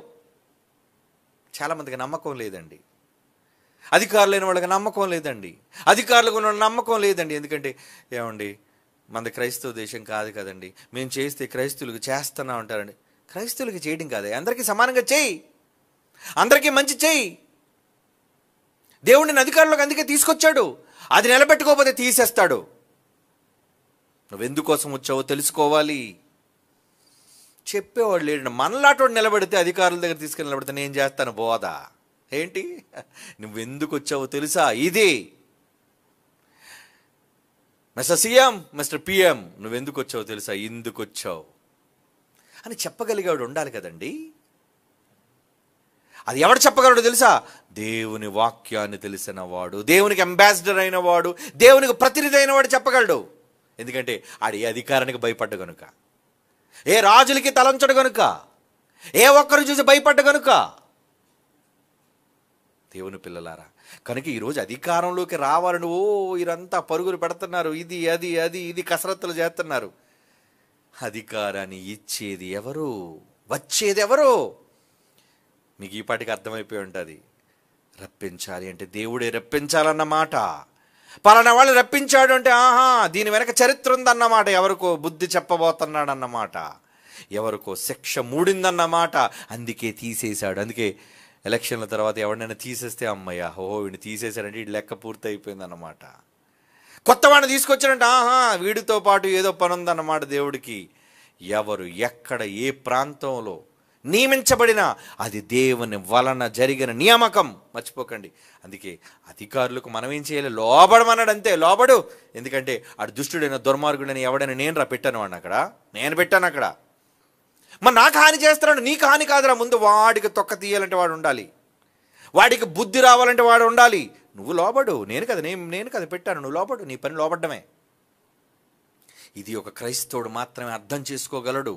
చాలామందికి నమ్మకం లేదండి. అధికారులైన వాళ్ళకి నమ్మకం లేదండి. అధికారులకు ఉన్న నమ్మకం లేదండి. ఎందుకంటే ఏమండి, మనది క్రైస్తవ దేశం కాదు కదండి, మేము చేస్తే క్రైస్తవులకు చేస్తున్నా ఉంటారండి. క్రైస్తవులకి చేయడం కాదు, అందరికీ సమానంగా చేయి, అందరికీ మంచి చేయి. దేవుడిని అధికారులకు అందుకే తీసుకొచ్చాడు. అది నిలబెట్టుకోకపోతే తీసేస్తాడు. నువ్వెందుకోసం వచ్చావో తెలుసుకోవాలి. చెప్పేవాడు లేడు. మనలాటోడు నిలబడితే, అధికారుల దగ్గర తీసుకెళ్ళి నిలబడితే నేను చేస్తాను బోధ ఏంటి? నువ్వెందుకు వచ్చావో తెలుసా? ఇది మిస్టర్ సీఎం, మిస్టర్ పిఎం, నువ్వెందుకు వచ్చావో తెలుసా? ఇందుకు వచ్చావు అని చెప్పగలిగాడు ఉండాలి కదండి. అది ఎవడు చెప్పగలడు తెలుసా? దేవుని వాక్యాన్ని తెలిసిన వాడు, దేవునికి అంబాసిడర్ అయిన వాడు, దేవునికి ప్రతినిధి అయిన వాడు చెప్పగలడు. ఎందుకంటే ఆడు ఏ అధికారానికి భయపడ్డ కనుక, ఏ రాజులకి తలంచడు కనుక, ఏ ఒక్కరు చూసి భయపడ్డ కనుక. దేవుని పిల్లలారా, కనుక ఈరోజు అధికారంలోకి రావాలని వీరంతా పరుగులు పెడుతున్నారు. ఇది అది అది ఇది కసరత్తులు చేస్తున్నారు. అధికారాన్ని ఇచ్చేది ఎవరు? వచ్చేది ఎవరు? మీకు ఈ పాటికి అర్థమైపోయి ఉంటుంది. రప్పించాలి అంటే దేవుడే రప్పించాలన్నమాట. పలానా వాళ్ళు రప్పించాడు అంటే ఆహా దీని వెనక చరిత్ర ఉందన్నమాట. ఎవరికో బుద్ధి చెప్పబోతున్నాడు అన్నమాట, ఎవరికో శిక్ష మూడిందన్నమాట. అందుకే తీసేశాడు. అందుకే ఎలక్షన్ల తర్వాత ఎవరినైనా తీసేస్తే అమ్మయ్య వీడిని తీసేశాడంటే వీడి లెక్క పూర్తి అయిపోయిందన్నమాట. కొత్త వాడిని తీసుకొచ్చాడంటే ఆహా వీడితో పాటు ఏదో పని ఉందన్నమాట దేవుడికి. ఎవరు ఎక్కడ ఏ ప్రాంతంలో నియమించబడినా అది దేవుని వలన జరిగిన నియామకం, మర్చిపోకండి. అందుకే అధికారులకు మనం ఏం చేయాలి? లోబడమన్నాడు అంతే. లోబడు. ఎందుకంటే ఆడు దుష్టుడైన దుర్మార్గుడైన ఎవడైనా నేను పెట్టాను వాడిని అక్కడ, నేను పెట్టాను అక్కడ. మరి నాకు హాని చేస్తున్నాడు, నీకు హాని కాదురా. ముందు వాడికి తొక్క తీయాలంటే వాడు ఉండాలి, వాడికి బుద్ధి రావాలంటే వాడు ఉండాలి. నువ్వు లోబడు. నేను కదా పెట్టాను, నువ్వు లోబడు. నీ పని లోబడ్డమే. ఇది ఒక క్రైస్తవుడు మాత్రమే అర్థం చేసుకోగలడు.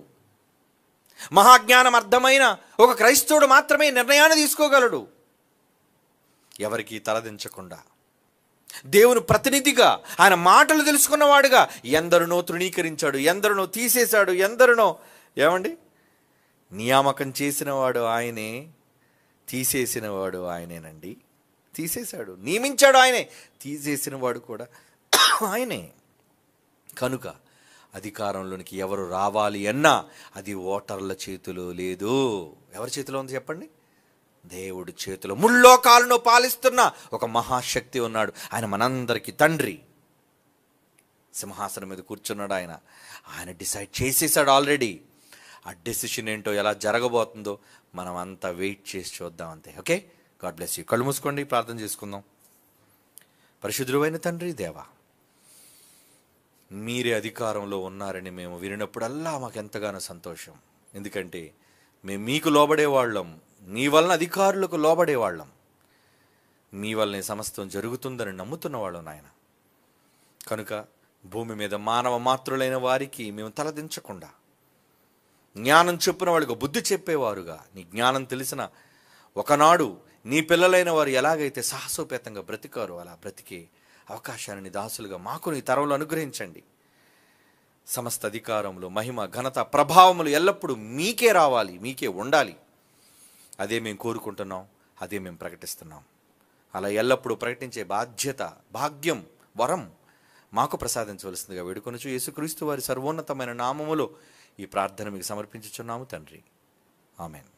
మహాజ్ఞానం అర్థమైన ఒక క్రైస్తవుడు మాత్రమే నిర్ణయాన్ని తీసుకోగలడు. ఎవరికి తలదించకుండా దేవుని ప్రతినిధిగా ఆయన మాటలు తెలుసుకున్నవాడుగా ఎందరినో తృణీకరించాడు, ఎందరినో తీసేశాడు, ఎందరినో ఏమండి నియామకం చేసినవాడు ఆయనే, తీసేసినవాడు ఆయనేనండి. తీసేశాడు, నియమించాడు ఆయనే, తీసేసిన వాడు కూడా ఆయనే. కనుక అధికారంలోనికి ఎవరు రావాలి అన్నా అది ఓటర్ల చేతిలో లేదు. ఎవరి చేతిలో ఉంది చెప్పండి? దేవుడి చేతిలో. ముల్లోకాలను పాలిస్తున్న ఒక మహాశక్తి ఉన్నాడు. ఆయన మనందరికీ తండ్రి. సింహాసనం మీద కూర్చున్నాడు ఆయన. ఆయన డిసైడ్ చేసేసాడు ఆల్రెడీ. ఆ డెసిషన్ ఏంటో, ఎలా జరగబోతుందో మనం అంతా వెయిట్ చేసి చూద్దాం అంతే. Okay, God bless you. కళ్ళు మూసుకోండి, ప్రార్థన చేసుకుందాం. పరిశుద్ధుడైన తండ్రి దేవా, మీరే అధికారంలో ఉన్నారని మేము వినినప్పుడల్లా మాకు ఎంతగానో సంతోషం. ఎందుకంటే మేము మీకు లోబడేవాళ్ళం, మీ వలన అధికారులకు లోబడేవాళ్ళం, మీ వల్లనే సమస్తం జరుగుతుందని నమ్ముతున్నవాళ్ళం నాయన. కనుక భూమి మీద మానవ మాతృలైన వారికి మేము తలదించకుండా జ్ఞానం చొప్పున వాళ్ళకు బుద్ధి చెప్పేవారుగా, నీ జ్ఞానం తెలిసిన ఒకనాడు నీ పిల్లలైన వారు ఎలాగైతే సాహసోపేతంగా బ్రతికారో అలా బ్రతికే అవకాశాన్ని దాసులుగా మాకు నీ తరంలో అనుగ్రహించండి. సమస్త అధికారములు, మహిమ, ఘనత, ప్రభావములు ఎల్లప్పుడూ మీకే రావాలి, మీకే ఉండాలి. అదే మేము కోరుకుంటున్నాం, అదే మేము ప్రకటిస్తున్నాం. అలా ఎల్లప్పుడూ ప్రకటించే బాధ్యత, భాగ్యం, వరం మాకు ప్రసాదించవలసిందిగా వేడుకొనుచు యేసుక్రీస్తు వారి సర్వోన్నతమైన నామములో ఈ ప్రార్థన మీకు సమర్పించుచున్నాము తండ్రి. ఆమెన్.